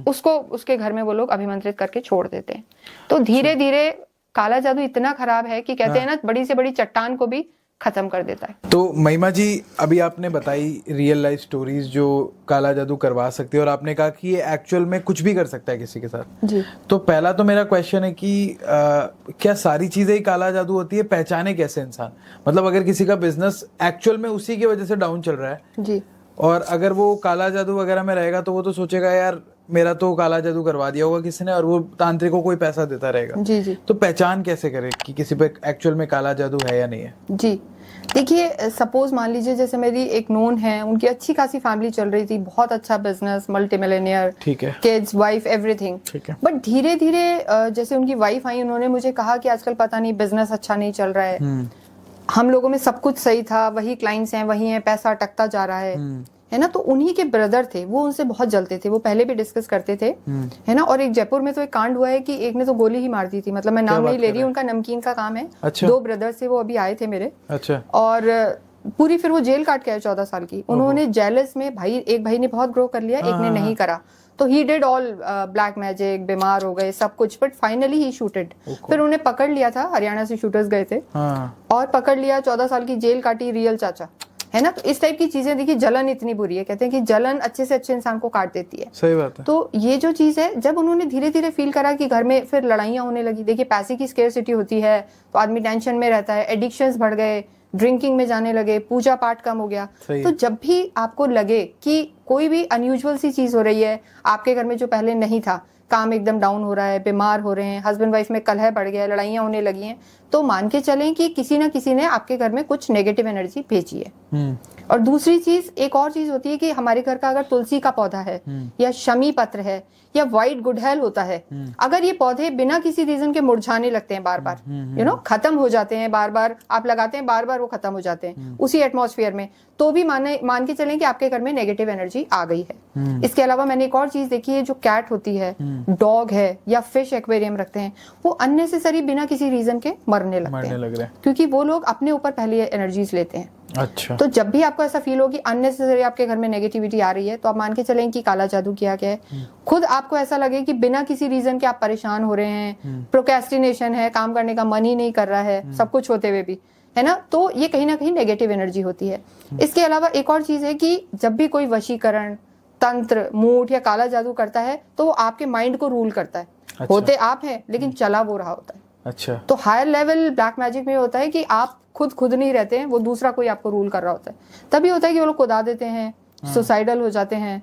उसको उसके घर में वो लोग अभिमंत्रित करके छोड़ देते हैं। तो धीरे धीरे काला जादू इतना खराब है कि कहते हैं ना, बड़ी से बड़ी चट्टान को भी खत्म कर देता है। तो महिमा जी, अभी आपने बताई रियल लाइफ स्टोरीज जो काला जादू करवा सकती है, और आपने कहा कि ये एक्चुअल में कुछ भी कर सकता है किसी के साथ जी। तो पहला तो मेरा क्वेश्चन है कि क्या सारी चीजें ही काला जादू होती है? पहचाने कैसे इंसान? मतलब अगर किसी का बिजनेस एक्चुअल में उसी की वजह से डाउन चल रहा है जी, और अगर वो काला जादू वगैरह में रहेगा, तो वो तो सोचेगा यार मेरा तो काला जादू करवा दिया होगा किसी ने, और वो तांत्रिक को कोई पैसा देता रहेगा। जी जी। तो पहचान कैसे करे कि किसी पे एक्चुअल में काला जादू है या नहीं है? जी, देखिए, सपोज मान लीजिए जैसे मेरी एक नोन है, उनकी अच्छी खासी फैमिली चल रही थी, बहुत अच्छा बिजनेस, मल्टी मिलियनियर, ठीक है, किड्स, वाइफ, एवरीथिंग, ठीक है। बट धीरे धीरे जैसे उनकी वाइफ आई, उन्होंने मुझे कहा कि आजकल पता नहीं बिजनेस अच्छा नहीं चल रहा है, हम लोगों में सब कुछ सही था, वही क्लाइंट्स हैं, वही है, पैसा अटकता जा रहा है ना। तो उन्हीं के ब्रदर थे, वो उनसे बहुत जलते थे, वो पहले भी डिस्कस करते थे, है ना। और एक जयपुर में तो एक कांड हुआ है कि एक ने तो गोली ही मार दी थी, मतलब मैं नाम नहीं ले रही, उनका नमकीन का काम है। अच्छा। 2 ब्रदर से वो अभी आए थे मेरे। अच्छा। और पूरी फिर वो जेल काट के आए 14 साल की। उन्होंने जेलस में, एक भाई ने बहुत ग्रो कर लिया, एक ने नहीं करा, तो he did all black magic, बीमार हो गए सब कुछ, बट फाइनली ही शूटेड। फिर उन्हें पकड़ लिया था, हरियाणा से शूटर्स गए थे, और पकड़ लिया, 14 साल की जेल काटी, रियल चाचा, है ना। तो इस टाइप की चीजें, देखिए जलन इतनी बुरी है, कहते हैं कि जलन अच्छे से अच्छे इंसान को काट देती है। सही बात है। तो ये जो चीज है, जब उन्होंने धीरे धीरे फील करा कि घर में फिर लड़ाइयां होने लगी, देखिए पैसे की स्केर्सिटी होती है तो आदमी टेंशन में रहता है, एडिक्शंस बढ़ गए, ड्रिंकिंग में जाने लगे, पूजा पाठ कम हो गया। तो जब भी आपको लगे कि कोई भी अनयूजुअल सी चीज हो रही है आपके घर में जो पहले नहीं था, काम एकदम डाउन हो रहा है, बीमार हो रहे हैं, हस्बैंड वाइफ में कलह बढ़ गया है, लड़ाइयाँ होने लगी हैं, तो मान के चलें कि किसी ना किसी ने आपके घर में कुछ नेगेटिव एनर्जी भेजी है। और दूसरी चीज, एक और चीज होती है कि हमारे घर का अगर तुलसी का पौधा है या शमी पत्र है या व्हाइट गुड़हल होता है, अगर ये पौधे बिना किसी रीजन के मुरझाने लगते हैं, बार बार खत्म हो जाते हैं, बार बार आप लगाते हैं, बार बार वो खत्म हो जाते हैं उसी एटमॉस्फेयर में, तो भी मान के चलें कि आपके घर में नेगेटिव एनर्जी आ गई है। इसके अलावा मैंने एक और चीज देखी है, जो कैट होती है, डॉग है या फिश एक्वेरियम रखते हैं, वो अननेसेसरी बिना किसी रीजन के मरने लगते हैं, क्योंकि वो लोग अपने ऊपर पहले एनर्जीज लेते हैं। अच्छा। तो जब भी आपको ऐसा फील हो कि अननेसेसरी आपके घर में नेगेटिविटी आ रही है, तो आप मान के चलें कि काला जादू किया गया है। खुद आपको ऐसा लगे कि बिना किसी रीजन के आप परेशान हो रहे हैं, प्रोक्रेस्टिनेशन है, काम करने का मन ही नहीं कर रहा है, सब कुछ होते हुए भी, है ना, तो ये कहीं ना कहीं नेगेटिव एनर्जी होती है। इसके अलावा एक और चीज है कि जब भी कोई वशीकरण, तंत्र, मूठ या काला जादू करता है, तो वो आपके माइंड को रूल करता है। अच्छा। होते आप हैं लेकिन चला वो रहा होता है। अच्छा। तो हायर लेवल ब्लैक मैजिक में होता है कि आप खुद नहीं रहते हैं, वो दूसरा कोई आपको रूल कर रहा होता है। तभी होता है कि वो लोग कुदा देते हैं, सुसाइडल हो जाते हैं,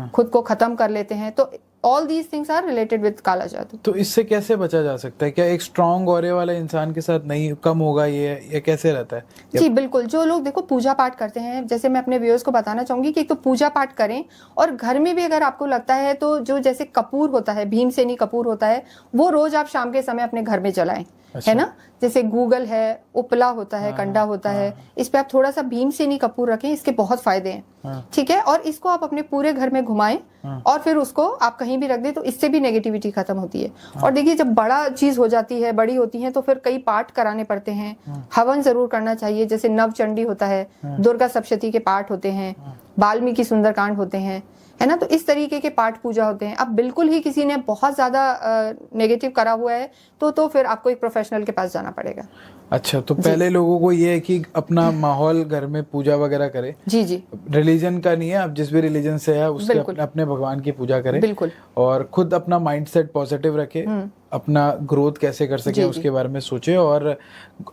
खुद को खत्म कर लेते हैं। तो all these things are related with काला जादू। तो इससे कैसे बचा जा सकता है? क्या एक स्ट्रॉन्ग ऑरे वाले इंसान के साथ नहीं कम होगा ये कैसे रहता है? जी बिल्कुल, जो लोग देखो पूजा पाठ करते हैं, जैसे मैं अपने व्यूअर्स को बताना चाहूंगी कि एक तो पूजा पाठ करें, और घर में भी अगर आपको लगता है तो जो जैसे कपूर होता है, भीमसेनी कपूर होता है, वो रोज आप शाम के समय अपने घर में जलाएं। अच्छा। है ना, जैसे गूगल है, उपला होता है, कंडा होता है, इस पे आप थोड़ा सा भीमसेनी कपूर रखें, इसके बहुत फायदे हैं। ठीक है, और इसको आप अपने पूरे घर में घुमाएं और फिर उसको आप कहीं भी रख दें, तो इससे भी नेगेटिविटी खत्म होती है। और देखिए, जब बड़ा चीज हो जाती है, बड़ी होती है, तो फिर कई पाठ कराने पड़ते हैं, हवन जरूर करना चाहिए। जैसे नवचंडी होता है, दुर्गा सप्तशती के पाठ होते हैं, वाल्मीकि सुंदरकांड होते हैं, है ना, तो इस तरीके के पाठ पूजा होते हैं। अब बिल्कुल ही किसी ने बहुत ज्यादा नेगेटिव करा हुआ है तो फिर आपको एक प्रोफेशनल के पास जाना पड़ेगा। अच्छा, तो पहले लोगों को ये है कि अपना माहौल घर में पूजा वगैरह करे। जी जी, रिलीजन का नहीं है, आप जिस भी रिलीजन से है उसके अपने भगवान की पूजा करें। बिल्कुल। और खुद अपना माइंडसेट पॉजिटिव रखे, अपना ग्रोथ कैसे कर सके उसके बारे में सोचे। और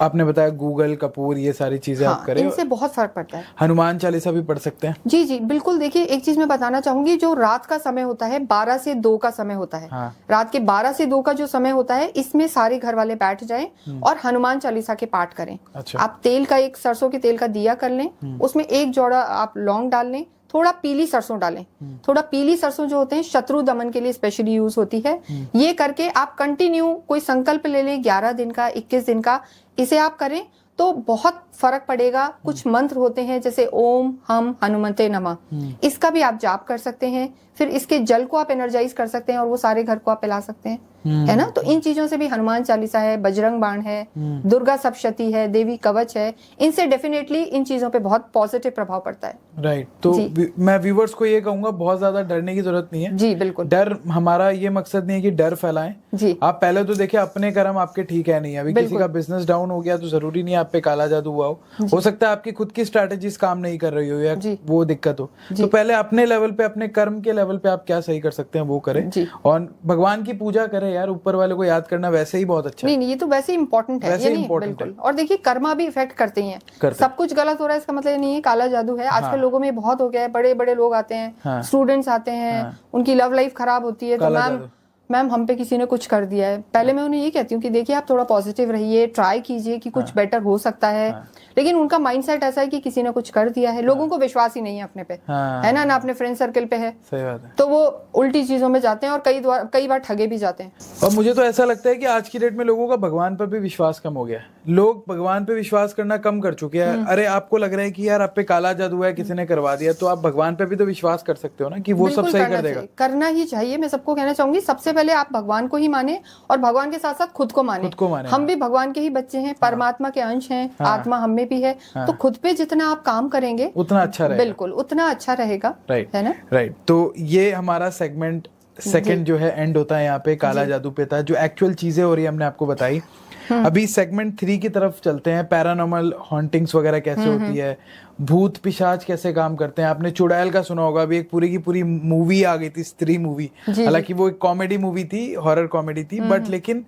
आपने बताया गूगल, कपूर, ये सारी चीजें आप करें, इनसे बहुत फर्क पड़ता है। हनुमान चालीसा भी पढ़ सकते हैं। जी जी बिल्कुल। देखिए, एक चीज मैं बताना चाहूंगी, जो रात का समय होता है 12 से 2 का समय होता है। हाँ। रात के 12 से 2 का जो समय होता है, इसमें सारे घर वाले बैठ जाएं और हनुमान चालीसा के पाठ करें। अच्छा। आप तेल का, एक सरसों के तेल का दिया कर लें, उसमें एक जोड़ा आप लौंग डाल लें, थोड़ा पीली सरसों डालें। थोड़ा पीली सरसों जो होते हैं शत्रु दमन के लिए स्पेशली यूज होती है। ये करके आप कंटिन्यू कोई संकल्प ले लें, 11 दिन का, 21 दिन का, इसे आप करें तो बहुत फर्क पड़ेगा। कुछ मंत्र होते हैं जैसे ओम हम हनुमते नमः, इसका भी आप जाप कर सकते हैं। फिर इसके जल को आप एनर्जाइज कर सकते हैं और वो सारे घर को आप पिला सकते हैं, है ना। तो इन चीजों से भी, हनुमान चालीसा है, बजरंग बाण है, दुर्गा सप्तशती है, देवी कवच है, इनसे डेफिनेटली इन चीजों पे बहुत पॉजिटिव प्रभाव पड़ता है। राइट। तो मैं व्यूवर्स को ये कहूंगा, बहुत ज्यादा डरने की जरूरत नहीं है। जी बिल्कुल। डर, हमारा ये मकसद नहीं है कि डर फैलाएं। जी। आप पहले तो देखिए अपने कर्म आपके ठीक है नहीं, अभी किसी का बिजनेस डाउन हो गया तो जरूरी नहीं आप पे काला जादू हुआ हो सकता है आपकी खुद की स्ट्रैटेजीज काम नहीं कर रही हो या वो दिक्कत हो। तो पहले अपने लेवल पे, अपने कर्म के लेवल पे आप क्या सही कर सकते हैं वो करें, और भगवान की पूजा करें। यार, ऊपर वाले को याद करना वैसे ही बहुत अच्छा है। नहीं, ये तो वैसे ही इंपॉर्टेंट है, ये नहीं बिल्कुल। और देखिए, कर्मा भी इफेक्ट करते हैं। सब कुछ गलत हो रहा है इसका मतलब नहीं है काला जादू है। आजकल लोगों में बहुत हो गया है, बड़े बड़े लोग आते हैं, स्टूडेंट्स आते हैं, उनकी लव लाइफ खराब होती है, तो मैम हम पे किसी ने कुछ कर दिया है। पहले मैं उन्हें ये कहती हूँ कि देखिए, आप थोड़ा पॉजिटिव रहिए, ट्राई कीजिए कि कुछ बेटर हो सकता है। लेकिन उनका माइंडसेट ऐसा है कि किसी ने कुछ कर दिया है, लोगों को विश्वास ही नहीं है अपने पे, है ना अपने फ्रेंड सर्कल पे है। सही बात है। तो वो उल्टी चीजों में जाते हैं और कई बार ठगे भी जाते हैं। और मुझे तो ऐसा लगता है कि आज की डेट में लोगों का भगवान पर भी विश्वास कम हो गया है। लोग भगवान पे विश्वास करना कम कर चुके हैं। अरे, आपको लग रहा है कि यार आप पे काला जादू है, किसी ने करवा दिया, तो आप भगवान पे भी तो विश्वास कर सकते हो ना कि वो सब सही कर देगा। करना ही चाहिए। मैं सबको कहना चाहूंगी, सबसे पहले आप भगवान को ही माने और भगवान के साथ साथ खुद को माने। हम भी भगवान के ही बच्चे हैं, परमात्मा के अंश हैं, आत्मा हम में भी है। तो खुद पे जितना आप काम करेंगे उतना अच्छा रहेगा। बिल्कुल, उतना अच्छा रहेगा। राइट, है ना। राइट। तो ये हमारा सेगमेंट सेकंड जो है एंड होता है यहाँ पे काला जादू पे था, जो एक्चुअल चीजें हो रही है हमने आपको बताई। अभी सेगमेंट 3 की तरफ चलते हैं। पैरानॉर्मल हॉन्टिंग्स वगैरह कैसे होती है, भूत पिशाच कैसे काम करते हैं। आपने चुड़ैल का सुना होगा, अभी एक पूरी की पूरी मूवी आ गई थी, स्त्री मूवी। हालांकि वो एक कॉमेडी मूवी थी, हॉरर कॉमेडी थी, बट लेकिन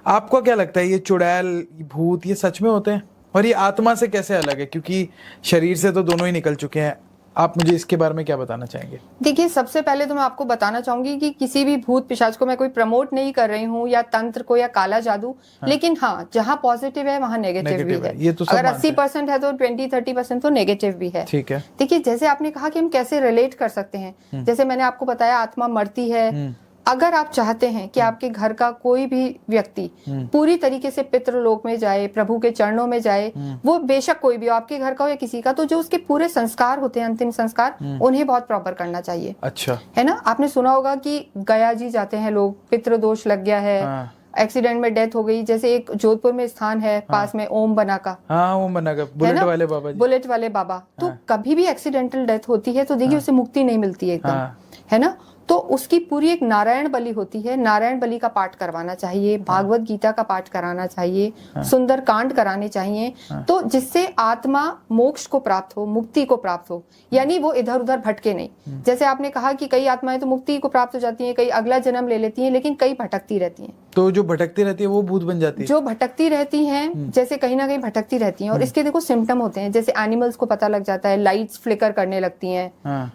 आपको क्या लगता है, ये चुड़ैल, भूत, ये सच में होते हैं और ये आत्मा से कैसे अलग है? क्योंकि शरीर से तो दोनों ही निकल चुके हैं, आप मुझे इसके बारे में क्या बताना चाहेंगे? देखिए, सबसे पहले तो मैं आपको बताना चाहूंगी कि किसी भी भूत पिशाच को मैं कोई प्रमोट नहीं कर रही हूँ, या तंत्र को, या काला जादू। लेकिन हाँ, जहाँ पॉजिटिव है वहाँ नेगेटिव भी है। ये तो सब अगर मानते हैं। 80% है तो 20-30% तो नेगेटिव भी है। ठीक है। देखिए, जैसे आपने कहा कि हम कैसे रिलेट कर सकते हैं, जैसे मैंने आपको बताया आत्मा मरती है। अगर आप चाहते हैं कि आपके घर का कोई भी व्यक्ति पूरी तरीके से पितृलोक में जाए, प्रभु के चरणों में जाए, वो बेशक कोई भी हो, आपके घर का हो या किसी का, तो जो उसके पूरे संस्कार होते हैं, अंतिम संस्कार, उन्हें बहुत प्रॉपर करना चाहिए। अच्छा। है ना? आपने सुना होगा कि गया जी जाते हैं लोग, पितृदोष लग गया है, एक्सीडेंट में डेथ हो गई। जैसे एक जोधपुर में स्थान है पास में, ओम बना का। हाँ, ओम बना का, बुलेट वाले बाबा जी। बुलेट वाले बाबा। तो कभी भी एक्सीडेंटल डेथ होती है तो देखिए उसे मुक्ति नहीं मिलती है एकदम, है ना? तो उसकी पूरी एक नारायण बलि होती है। नारायण बलि का पाठ करवाना चाहिए, भागवत गीता का पाठ कराना चाहिए, सुंदर कांड कराने चाहिए, तो जिससे आत्मा मोक्ष को प्राप्त हो, मुक्ति को प्राप्त हो, यानी वो इधर उधर भटके नहीं। जैसे आपने कहा कि कई आत्माएं तो मुक्ति को प्राप्त हो जाती हैं, कई अगला जन्म ले लेती हैं, लेकिन कई भटकती रहती हैं। तो जो भटकती रहती है वो भूत बन जाती है? जो भटकती रहती हैं, जैसे कहीं ना कहीं भटकती रहती हैं, और इसके देखो सिम्टम होते हैं। जैसे एनिमल्स को पता लग जाता है, लाइट्स फ्लिकर करने लगती हैं,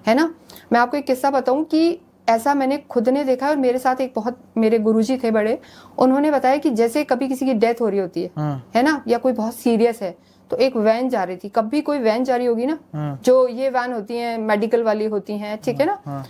है ना? मैं आपको एक किस्सा बताऊं कि ऐसा मैंने खुद ने देखा है, और मेरे साथ एक बहुत मेरे गुरुजी थे बड़े, उन्होंने बताया कि जैसे कभी किसी की डेथ हो रही होती है ना, या कोई बहुत सीरियस है, तो एक वैन जा रही थी। कभी कोई वैन जा रही होगी ना, जो ये वैन होती है मेडिकल वाली होती हैं, ठीक है ना,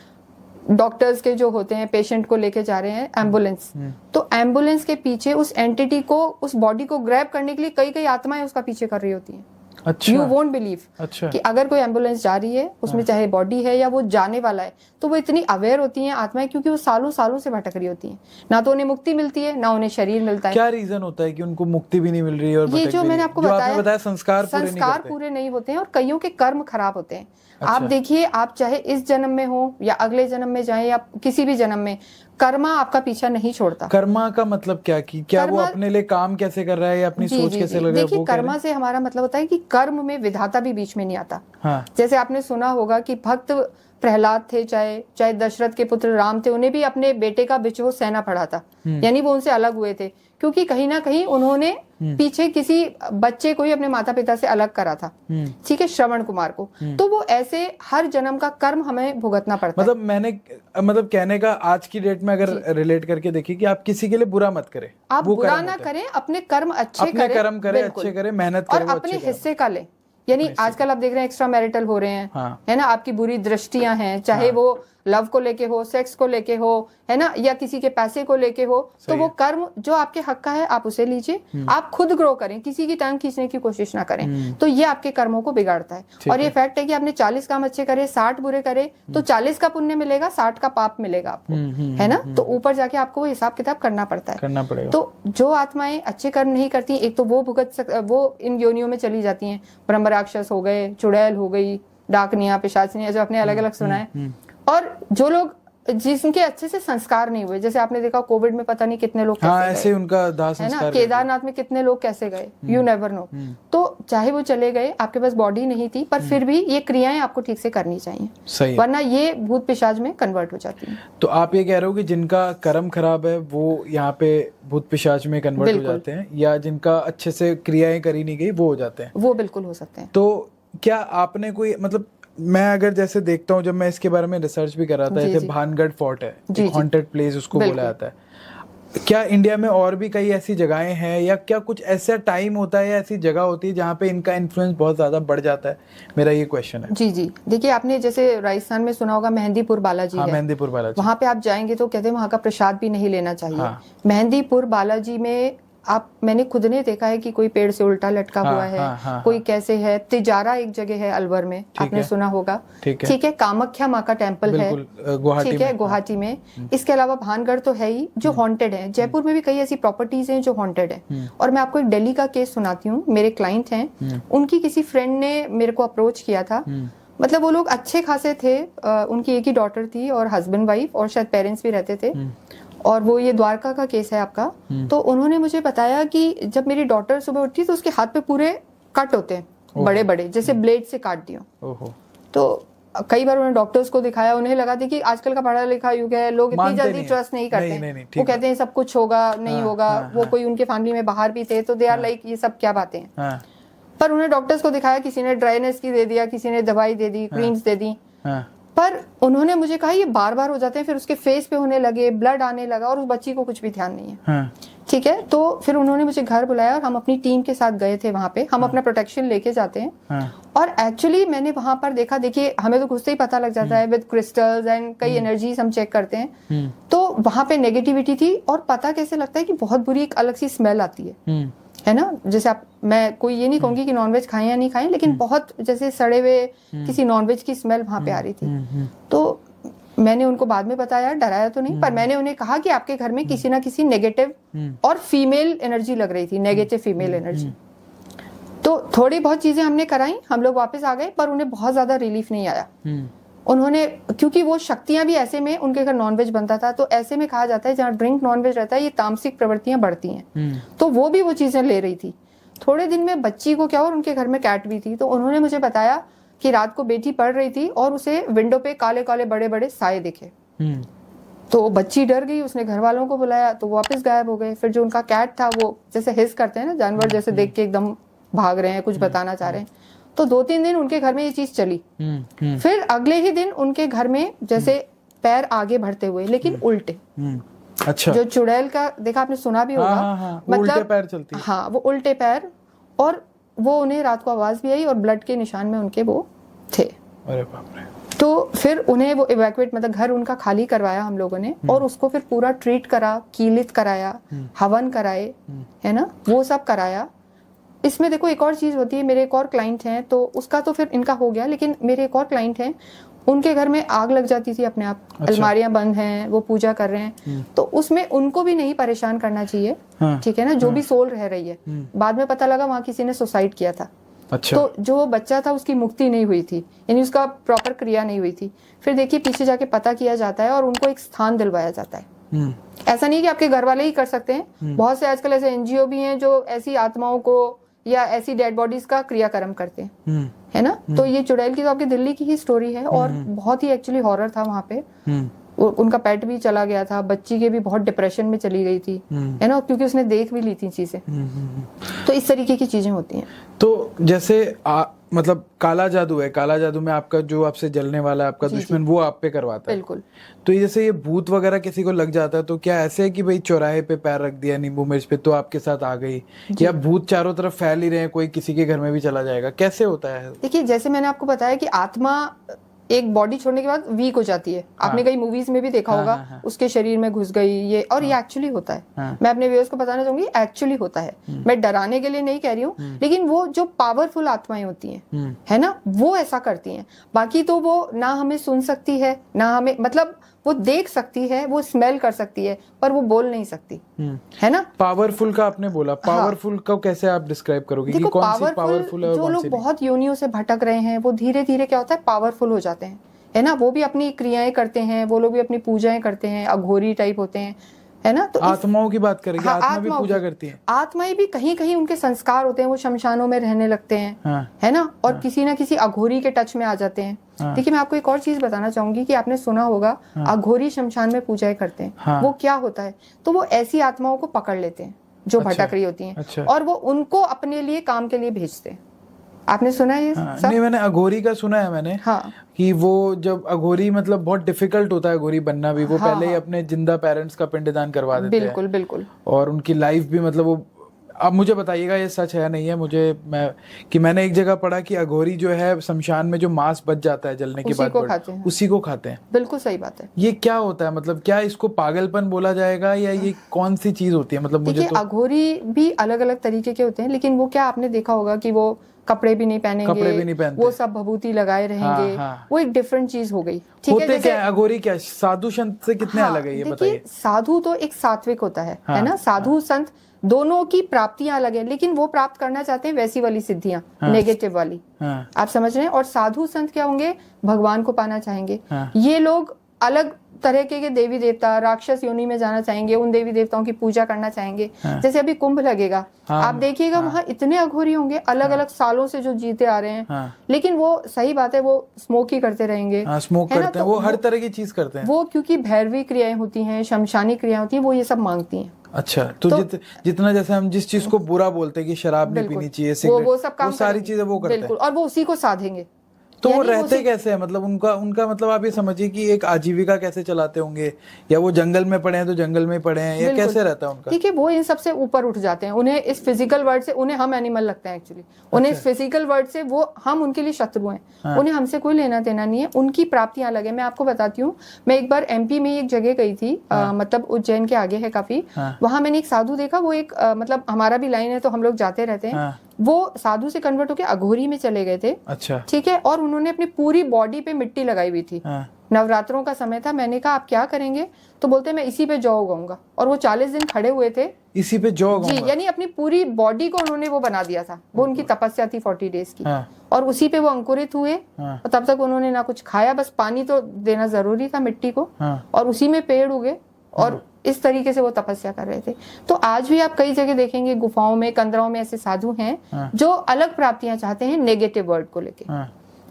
डॉक्टर्स के जो होते हैं, पेशेंट को लेके जा रहे हैं, एम्बुलेंस। तो एम्बुलेंस के पीछे उस एंटिटी को, उस बॉडी को ग्रैब करने के लिए कई कई आत्माएं उसका पीछे कर रही होती हैं। अच्छा। You won't believe. अच्छा। कि अगर कोई एम्बुलेंस जा रही है, उसमें चाहे बॉडी है या वो जाने वाला है, तो वो इतनी अवेयर होती हैं आत्माएं, क्योंकि वो सालों सालों से भटक रही होती हैं। ना तो उन्हें मुक्ति मिलती है, ना उन्हें शरीर मिलता है। क्या रीजन होता है कि उनको मुक्ति भी नहीं मिल रही है? और ये जो मैंने आपको बताया, संस्कार पूरे नहीं होते हैं, और कईयों के कर्म खराब होते हैं। आप देखिए, आप चाहे इस जन्म में हो या अगले जन्म में जाए या किसी भी जन्म में, कर्मा आपका पीछा नहीं छोड़ता। कर्मा का मतलब क्या? कि क्या वो अपने लिए काम कैसे कर रहा है या अपनी सोच कैसे लग रहा है? देखिए, कर्मा से हमारा मतलब होता है कि कर्म में विधाता भी बीच में नहीं आता। हाँ। जैसे आपने सुना होगा कि भक्त प्रहलाद थे, चाहे दशरथ के पुत्र राम थे, उन्हें भी अपने बेटे का बिछोह सहना पड़ा था, यानी वो उनसे अलग हुए थे, क्योंकि कहीं ना कहीं उन्होंने पीछे किसी बच्चे को ही अपने माता पिता से अलग करा था, ठीक है, श्रवण कुमार को। तो वो ऐसे हर जन्म का कर्म हमें भुगतना पड़ता है। मतलब कहने का, आज की डेट में अगर रिलेट करके देखिए कि आप किसी के लिए बुरा मत करें, आप बुरा ना करें, अपने कर्म अच्छे करें, कर्म करें, अच्छे करें, मेहनत करें, और अपने हिस्से का लें। यानी आजकल आप देख रहे हैं एक्स्ट्रा मैरिटल हो रहे हैं, है ना, आपकी बुरी दृष्टियां हैं, चाहे वो लव को लेके हो, सेक्स को लेके हो, है ना, या किसी के पैसे को लेके हो, तो वो कर्म जो आपके हक का है आप उसे लीजिए। आप खुद ग्रो करें, किसी की टांग खींचने की कोशिश ना करें, तो ये आपके कर्मों को बिगाड़ता है। और ये फैक्ट है कि आपने 40 काम अच्छे करे, 60 बुरे करे, तो 40 का पुण्य मिलेगा, 60 का पाप मिलेगा आपको, है ना। तो ऊपर जाके आपको वो हिसाब किताब करना पड़ता है, करना पड़ेगा। तो जो आत्माएं अच्छे कर्म नहीं करती, एक तो वो इन योनियों में चली जाती हैं, ब्रह्म राक्षस हो गए, चुड़ैल हो गई, डाकनिया, पिशाचनिया, जो आपने अलग अलग सुना है। और जो लोग जिनके अच्छे से संस्कार नहीं हुए, जैसे आपने देखा कोविड में पता नहीं कितने लोग कैसे ऐसे उनका दाह संस्कार, है ना, केदारनाथ में कितने लोग कैसे गए, यू नेवर नो। तो चाहे वो चले गए, आपके पास बॉडी नहीं थी, पर फिर भी ये क्रियाएं आपको ठीक से करनी चाहिए, सही, वरना ये भूत पिशाच में कन्वर्ट हो जाती है। तो आप ये कह रहे हो कि जिनका कर्म खराब है वो यहाँ पे भूत पिशाच में कन्वर्ट हो जाते हैं, या जिनका अच्छे से क्रियाएं करी नहीं गई वो हो जाते हैं? वो बिल्कुल हो सकते हैं। तो क्या आपने कोई, मतलब मैं अगर जैसे देखता हूँ, जब मैं इसके बारे में रिसर्च भी कर रहा था, जैसे भानगढ़ फोर्ट है, हॉन्टेड प्लेस उसको बोला जाता है। क्या इंडिया में और भी कई ऐसी जगहें हैं, या क्या कुछ ऐसा टाइम होता है या ऐसी जगह होती है जहाँ पे इनका इन्फ्लुएंस बहुत ज्यादा बढ़ जाता है? मेरा ये क्वेश्चन है। जी, देखिए, आपने जैसे राजस्थान में सुना होगा मेहंदीपुर बालाजी है, मेहंदीपुर बालाजी, वहाँ पे आप जाएंगे तो कहते हैं वहाँ का प्रसाद भी नहीं लेना चाहिए। मेहंदीपुर बालाजी में मैंने खुद ने देखा है कि कोई पेड़ से उल्टा लटका हुआ है, कोई कैसे है। तिजारा एक जगह है अलवर में, आपने सुना होगा, ठीक है। कामाख्या माँ का टेम्पल है, ठीक है, गुवाहाटी में। इसके अलावा भानगढ़ तो है ही, जो हॉन्टेड है। जयपुर में भी कई ऐसी प्रॉपर्टीज हैं जो हॉन्टेड है। और मैं आपको एक दिल्ली का केस सुनाती हूँ। मेरे क्लाइंट हैं, उनकी किसी फ्रेंड ने मेरे को अप्रोच किया था। मतलब वो लोग अच्छे खासे थे, उनकी एक ही डॉटर थी और हस्बैंड वाइफ, और शायद पेरेंट्स भी रहते थे। और वो ये द्वारका का केस है आपका। तो उन्होंने मुझे बताया कि जब मेरी डॉटर सुबह उठी तो उसके हाथ पे पूरे कट होते हैं, बड़े बड़े, जैसे ब्लेड से काट दियो। तो कई बार उन्होंने डॉक्टर्स को दिखाया, उन्हें लगा था कि आजकल का पढ़ा लिखा युग है, लोग इतनी जल्दी ट्रस्ट नहीं करते। नहीं, वो कहते हैं सब कुछ होगा, नहीं होगा। वो कोई उनके फैमिली में बाहर भी थे, तो दे आर लाइक, ये सब क्या बातें हैं। पर उन्हें डॉक्टर्स को दिखाया, किसी ने ड्राइनेस की दे दिया, किसी ने दवाई दे दी, क्रीम्स दे दी, पर उन्होंने मुझे कहा ये बार बार हो जाते हैं, फिर उसके फेस पे होने लगे, ब्लड आने लगा और उस बच्ची को कुछ भी ध्यान नहीं है। ठीक है, तो फिर उन्होंने मुझे घर बुलाया और हम अपनी टीम के साथ गए थे वहां पे। हम अपना प्रोटेक्शन लेके जाते हैं और एक्चुअली मैंने वहां पर देखा, देखिए हमें तो घुसते ही पता लग जाता है विद क्रिस्टल्स एंड कई एनर्जीज हम चेक करते हैं, तो वहां पे नेगेटिविटी थी। और पता कैसे लगता है कि बहुत बुरी एक अलग सी स्मेल आती है ना, जैसे आप, मैं कोई ये नहीं कहूंगी कि नॉनवेज खाएं या नहीं खाएं, लेकिन बहुत जैसे सड़े हुए किसी नॉनवेज की स्मेल वहां पे आ रही थी। तो मैंने उनको बाद में बताया, डराया तो नहीं, पर मैंने उन्हें कहा कि आपके घर में किसी ना किसी नेगेटिव और फीमेल एनर्जी लग रही थी, नेगेटिव फीमेल एनर्जी। तो थोड़ी बहुत चीजें हमने कराई, हम लोग वापस आ गए, पर उन्हें बहुत ज्यादा रिलीफ नहीं आया। उन्होंने, क्योंकि वो शक्तियां भी ऐसे में, उनके घर नॉनवेज बनता था, तो ऐसे में कहा जाता है जहाँ ड्रिंक नॉनवेज रहता है ये तामसिक प्रवृत्तियां बढ़ती हैं, तो वो भी वो चीजें ले रही थी। थोड़े दिन में बच्ची को क्या, और उनके घर में कैट भी थी, तो उन्होंने मुझे बताया कि रात को बेटी पढ़ रही थी और उसे विंडो पे काले काले बड़े बड़े साए दिखे। तो बच्ची डर गई, उसने घर वालों को बुलाया, तो वापस गायब हो गए। फिर जो उनका कैट था, वो जैसे हिस करते हैं ना जानवर, जैसे देख के एकदम भाग रहे हैं, कुछ बताना चाह रहे हैं, तो 2-3 दिन उनके घर में ये चीज चली। फिर अगले ही दिन उनके घर में जैसे पैर आगे बढ़ते हुए, लेकिन उल्टे। अच्छा, जो चुड़ैल का देखा आपने, सुना भी होगा, मतलब उल्टे पैर चलती है। हाँ, वो उल्टे पैर, और वो उन्हें रात को आवाज भी आई और ब्लड के निशान में उनके वो थे। अरे बाप रे। तो फिर उन्हें वो इवैक्यूएट, मतलब घर उनका खाली करवाया हम लोगों ने, और उसको फिर पूरा ट्रीट करा, कीलित कराया, हवन कराए, है ना, वो सब कराया। इसमें देखो एक और चीज होती है, मेरे एक और क्लाइंट हैं, तो उसका तो फिर इनका हो गया, लेकिन मेरे एक और क्लाइंट हैं, उनके घर में आग लग जाती थी अपने आप। अच्छा। अलमारियां बंद हैं, वो पूजा कर रहे हैं, तो उसमें उनको भी नहीं परेशान करना चाहिए। ठीक है ना, जो भी सोल रह रही है। बाद में पता लगा वहां किसी ने सुसाइड किया था। अच्छा। तो जो बच्चा था उसकी मुक्ति नहीं हुई थी, यानी उसका प्रॉपर क्रिया नहीं हुई थी। फिर देखिए पीछे जाके पता किया जाता है और उनको एक स्थान दिलवाया जाता है। ऐसा नहीं कि आपके घर वाले ही कर सकते हैं, बहुत से आजकल ऐसे एनजीओ भी हैं जो ऐसी आत्माओं को या ऐसी डेड बॉडीज का क्रियाक्रम करते हैं, है ना। तो ये चुड़ैल की तो आपकी दिल्ली की ही स्टोरी है, और बहुत ही एक्चुअली हॉरर था वहां पे। उनका पेट भी चला गया था, बच्ची के भी बहुत डिप्रेशन में चली गई थी, है ना, क्योंकि उसने देख भी ली थी चीजें। तो इस तरीके की चीजें होती हैं। तो जैसे मतलब काला जादू है, काला जादू में आपका जो आपसे जलने वाला आपका दुश्मन, वो आप पे करवाता है। बिल्कुल। तो जैसे ये भूत वगैरह किसी को लग जाता है, तो क्या ऐसे है कि भाई चौराहे पे पैर रख दिया नींबू मिर्च पे तो आपके साथ आ गई, या भूत चारों तरफ फैल ही रहे हैं, कोई किसी के घर में भी चला जाएगा, कैसे होता है? देखिए जैसे मैंने आपको बताया कि आत्मा एक बॉडी छोड़ने के बाद वीक हो जाती है। आपने कई मूवीज में भी देखा होगा, उसके शरीर में घुस गई ये, और ये एक्चुअली होता है। मैं अपने व्यूअर्स को बताना चाहूंगी, एक्चुअली होता है। मैं डराने के लिए नहीं कह रही हूँ, लेकिन वो जो पावरफुल आत्माएं होती हैं, है ना, वो ऐसा करती हैं। बाकी तो वो ना हमें सुन सकती है, ना हमें, मतलब वो देख सकती है, वो स्मेल कर सकती है, पर वो बोल नहीं सकती, है ना। पावरफुल का आपने बोला, पावरफुल को कैसे आप डिस्क्राइब करोगे कि कौन सी पावरफुल है? जो लोग बहुत योनियों से भटक रहे हैं, वो धीरे धीरे क्या होता है, पावरफुल हो जाते हैं, है ना। वो भी अपनी क्रियाएं करते हैं, वो लोग भी अपनी पूजाएं करते हैं, अघोरी टाइप होते हैं, है ना। तो आत्माओं की बात करेंगे, आत्मा भी पूजा करती है। आत्माएं भी कहीं कहीं उनके संस्कार होते हैं, वो शमशानों में रहने लगते हैं, है ना, और किसी ना किसी अघोरी के टच में आ जाते हैं। देखिए मैं आपको एक और चीज बताना चाहूंगी कि आपने सुना होगा अघोरी शमशान में पूजाएं करते हैं। वो क्या होता है, तो वो ऐसी आत्माओं को पकड़ लेते हैं जो भटक रही होती हैं, और वो उनको अपने लिए काम के लिए भेजते हैं। आपने सुना है ये सब? नहीं, मैंने अघोरी का सुना है मैंने। कि वो जब अघोरी, मतलब बहुत डिफिकल्ट होता है अघोरी बनना भी, वो पहले ही अपने जिंदा पेरेंट्स का पिंडदान करवा देते हैं। बिल्कुल बिल्कुल। और उनकी लाइफ भी, मतलब वो, अब मुझे बताइएगा ये सच है नहीं है, मैंने एक जगह पढ़ा कि अघोरी जो है शमशान में जो मांस बच जाता है जलने के बाद उसी को खाते हैं। बिल्कुल सही बात है। ये क्या होता है, मतलब क्या इसको पागलपन बोला जाएगा, या ये कौन सी चीज होती है? मतलब मुझे तो अघोरी भी अलग अलग तरीके के होते हैं, लेकिन वो क्या आपने देखा होगा कि वो कपड़े भी नहीं पहनेंगे, वो सब भभूति लगाए रहेंगे। वो एक डिफरेंट चीज हो गई। ठीक है, क्या है अघोरी, क्या साधु संत से कितने अलग है ये बताइए? साधु तो एक सात्विक होता है ना, साधु संत दोनों की प्राप्तियां अलग है, लेकिन वो प्राप्त करना चाहते हैं वैसी वाली सिद्धियां, नेगेटिव वाली। आप समझ रहे हैं। और साधु संत क्या होंगे, भगवान को पाना चाहेंगे। ये लोग अलग तरह के देवी देवता, राक्षस योनि में जाना चाहेंगे, उन देवी देवताओं की पूजा करना चाहेंगे। जैसे अभी कुंभ लगेगा, आप देखिएगा वहां इतने अघोरी होंगे, अलग अलग सालों से जो जीते आ रहे हैं, लेकिन वो सही बात है, वो स्मोक ही करते रहेंगे, स्मोक करते हैं, वो हर तरह की चीज करते हैं। वो क्योंकि भैरवी क्रियाएं होती हैं, शमशानी क्रियाएं होती हैं, वो ये सब मांगती हैं। अच्छा, तो जितना जैसे हम जिस चीज को बुरा बोलते हैं कि शराब नहीं पीनी चाहिए, सिगरेट, वो सब काम वो सारी चीजें वो करते हैं, बिल्कुल, और वो उसी को साधेंगे। तो वो रहते कैसे हैं? मतलब उनका मतलब आप ये समझिए कि एक आजीविका कैसे चलाते होंगे, या वो जंगल में पड़े हैं तो जंगल में ही पड़े हैं, या कैसे रहता है उनका? ठीक है, वो इन सबसे ऊपर उठ जाते हैं। उन्हें इस फिजिकल वर्ल्ड से, उन्हें हम एनिमल लगते हैं एक्चुअली, उन्हें इस फिजिकल वर्ल्ड से, वो हम उनके लिए शत्रु हैं। हाँ। उन्हें हमसे कोई लेना देना नहीं है, उनकी प्राप्तियां अलग है। मैं आपको बताती हूँ, मैं एक बार MP में एक जगह गई थी, मतलब उज्जैन के आगे है काफी, वहां मैंने एक साधु देखा, वो एक मतलब हमारा भी लाइन है तो हम लोग जाते रहते हैं, वो साधु से कन्वर्ट होकर अघोरी में चले गए थे। अच्छा, ठीक है, और उन्होंने अपनी पूरी बॉडी पे मिट्टी लगाई हुई थी। नवरात्रों का समय था, मैंने कहा आप क्या करेंगे, तो बोलते मैं इसी पे जौ उगाऊंगा। और वो 40 दिन खड़े हुए थे, इसी पे जौ उगाऊंगा, जी, यानी अपनी पूरी बॉडी को उन्होंने वो बना दिया था, वो उनकी तपस्या थी 40 डेज की। और उसी पे वो अंकुरित हुए, और तब तक उन्होंने ना कुछ खाया, बस पानी तो देना जरूरी था मिट्टी को, और उसी में पेड़ उगे, और इस तरीके से वो तपस्या कर रहे थे। तो आज भी आप कई जगह देखेंगे, गुफाओं में, कंदराओं में ऐसे साधु हैं जो अलग प्राप्तियां चाहते हैं नेगेटिव वर्ड को लेके,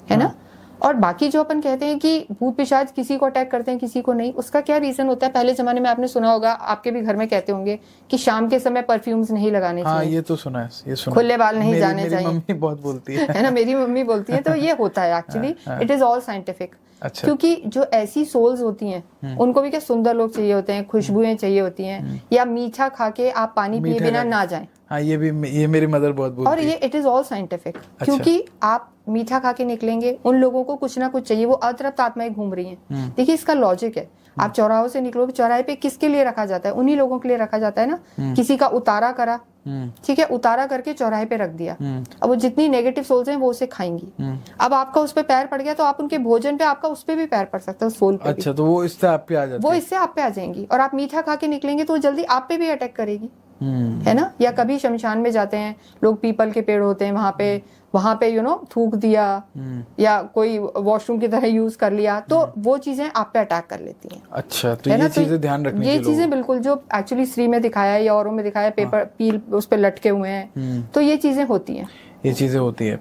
है ना। और बाकी जो अपन कहते हैं कि भूत पिशाच किसी को अटैक करते हैं किसी को नहीं, उसका क्या रीजन होता है? पहले जमाने में आपने सुना होगा, आपके भी घर में कहते होंगे कि शाम के समय परफ्यूम्स नहीं लगाने चाहिए। ये तो सुना है, ये सुना, खुले बाल नहीं जाने चाहिए। मेरी मम्मी बहुत बोलती है ना, मेरी मम्मी बोलती है। तो ये होता है actually, it is all scientific. अच्छा। क्योंकि जो ऐसी सोल्स होती हैं, उनको भी क्या सुंदर लोग चाहिए होते हैं, खुशबुएं चाहिए होती हैं, या मीठा खा के आप पानी पिए बिना ना जाएं। हाँ, ये मेरी मदर बहुत बोलती है। और ये इट इज ऑल साइंटिफिक। क्योंकि आप मीठा खा के निकलेंगे, उन लोगों को कुछ ना कुछ चाहिए, वो अतृप्त आत्माएं घूम रही हैं। देखिए, इसका लॉजिक है। आप चौराहों से निकलोगे, चौराहे पे किसके लिए रखा जाता है? उन्हीं लोगों के लिए रखा जाता है ना। किसी का उतारा करा, ठीक है, उतारा करके चौराहे पे रख दिया, अब वो जितनी नेगेटिव सोल्स हैं वो उसे खाएंगी। अब आपका उस पे पैर पड़ गया, तो आप उनके भोजन पे, आपका उस पे भी पैर पड़ सकता है, सोल पे। अच्छा, तो वो इससे आप पे आ जाती है, वो इससे आप पे आ जाएंगी। और आप मीठा खा के निकलेंगे तो जल्दी आप पे भी अटैक करेगी, है ना। या कभी शमशान में जाते हैं लोग, पीपल के पेड़ होते हैं वहां पे थूक दिया, या कोई वॉशरूम की तरह यूज कर लिया, तो वो चीजें आप पे अटैक कर लेती हैं। अच्छा, तो ये चीजें ध्यान रखनी चाहिए। ये चीजें बिल्कुल, जो एक्चुअली श्री में दिखाया है या औरों में दिखाया है, पेपर पील उस पे लटके हुए हैं, तो ये चीजें होती हैं। ये चीजें होती है,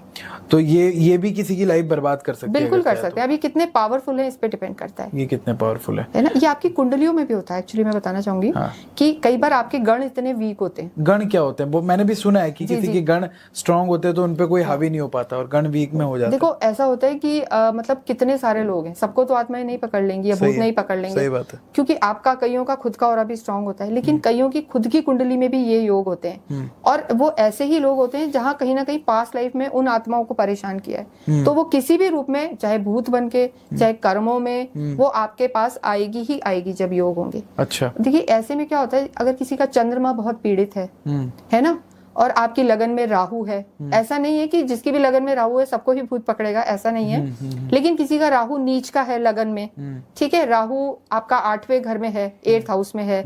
तो ये भी किसी की लाइफ बर्बाद कर सकती है। बिल्कुल कर सकते हैं। अभी कितने पावरफुल है, इस पे डिपेंड करता है, ये कितने पावरफुल है ना। ये आपकी कुंडलियों में भी होता है। एक्चुअली मैं बताना चाहूंगी कि कई बार आपके गण इतने वीक होते हैं। गण क्या होते हैं? वो मैंने भी सुना है कि किसी के गण स्ट्रांग होते हैं तो उनपे कोई हावी नहीं हो पाता, और गण वीक में हो जाता है। देखो, ऐसा होता है कि मतलब कितने सारे लोग हैं, सबको तो आत्माएं नहीं पकड़ लेंगी या भूत नहीं पकड़ लेंगे। सही बात है। क्योंकि आपका, कईयों का खुद का ऑरा भी स्ट्रांग होता है, लेकिन कईयों की खुद की कुंडली में भी ये योग होते हैं। और वो ऐसे ही लोग होते हैं जहाँ कहीं ना कहीं पास्ट लाइफ में उन आत्माओं को परेशान किया है, तो वो किसी भी रूप में, चाहे भूत बन के, चाहे कर्मों में, वो आपके पास आएगी ही आएगी जब योग होंगे। अच्छा, देखिए, ऐसे में क्या होता है, अगर किसी का चंद्रमा बहुत पीड़ित है ना, और आपकी लगन में राहु है, ऐसा नहीं है कि जिसकी भी लगन में राहु है सबको ही भूत पकड़ेगा, ऐसा नहीं है। लेकिन किसी का राहु नीच का है लगन में, ठीक है, राहु आपका 8वें घर में है, 8th हाउस में है,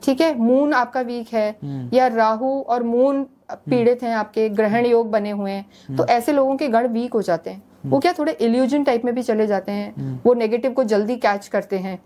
ठीक है, मून आपका वीक है, या राहु और मून पीड़ित हैं, आपके ग्रहण योग बने हुए हैं, तो ऐसे लोगों के गण वीक हो जाते हैं। वो क्या, थोड़े इल्यूजन टाइप में भी चले जाते हैं, वो नेगेटिव को जल्दी कैच करते हैं,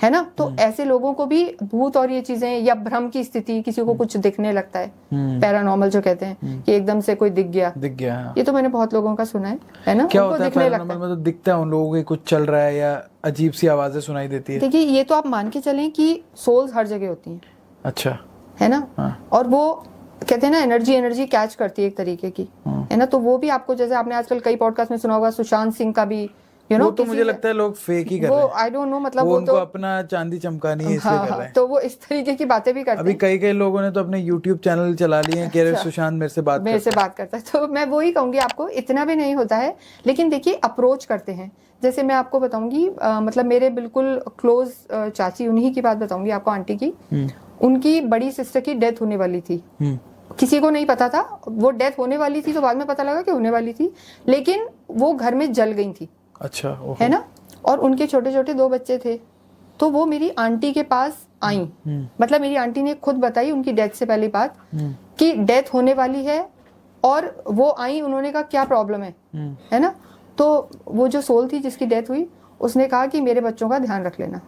है ना। तो ऐसे लोगों को भी भूत और ये चीजें, या भ्रम की स्थिति, किसी को कुछ दिखने लगता है, पैरानॉर्मल जो कहते हैं, कि एकदम से कोई दिख गया। ये तो मैंने बहुत लोगों का सुना है ना। क्या होता है पैरानॉर्मल में? तो दिखता है उन लोगों को कुछ चल रहा है, या अजीब सी आवाजें सुनाई देती है। देखिए, ये तो आप मान के चलें कि सोल्स हर जगह होती हैं। अच्छा, है ना। और वो कहते हैं ना, एनर्जी कैच करती है एक तरीके की, है ना। तो वो भी आपको, जैसे आपने आजकल कई पॉडकास्ट में सुना होगा, सुशांत सिंह का भी, वो तो मुझे लगता है लोग फेक ही कर रहे हैं। आई डोंट नो, मतलब वो तो उनको अपना चांदी चमकानी है इसलिए कर रहे हैं। तो वो इस तरीके की बातें भी करते हैं। अभी कई लोगों ने तो अपने YouTube चैनल चला लिए हैं, कह रहे सुशांत मेरे से बात करता है। तो मैं वो ही कहूंगी आपको, इतना भी नहीं होता है, लेकिन देखिए अप्रोच करते हैं। जैसे मैं आपको बताऊंगी, मतलब मेरे बिल्कुल क्लोज चाची, उन्हीं की बात बताऊंगी आपको, आंटी की। उनकी बड़ी सिस्टर की डेथ होने वाली थी, किसी को नहीं पता था वो डेथ होने वाली थी, तो बाद में पता लगा कि होने वाली थी, लेकिन वो घर में जल गई थी। अच्छा, है ना। और उनके छोटे छोटे 2 बच्चे थे, तो वो मेरी आंटी के पास आई। मतलब मेरी आंटी ने खुद बताई उनकी डेथ से पहली बात, कि डेथ होने वाली है, और वो आई, उन्होंने कहा क्या प्रॉब्लम है ना। तो वो जो सोल थी जिसकी डेथ हुई, उसने कहा कि मेरे बच्चों का ध्यान रख लेना।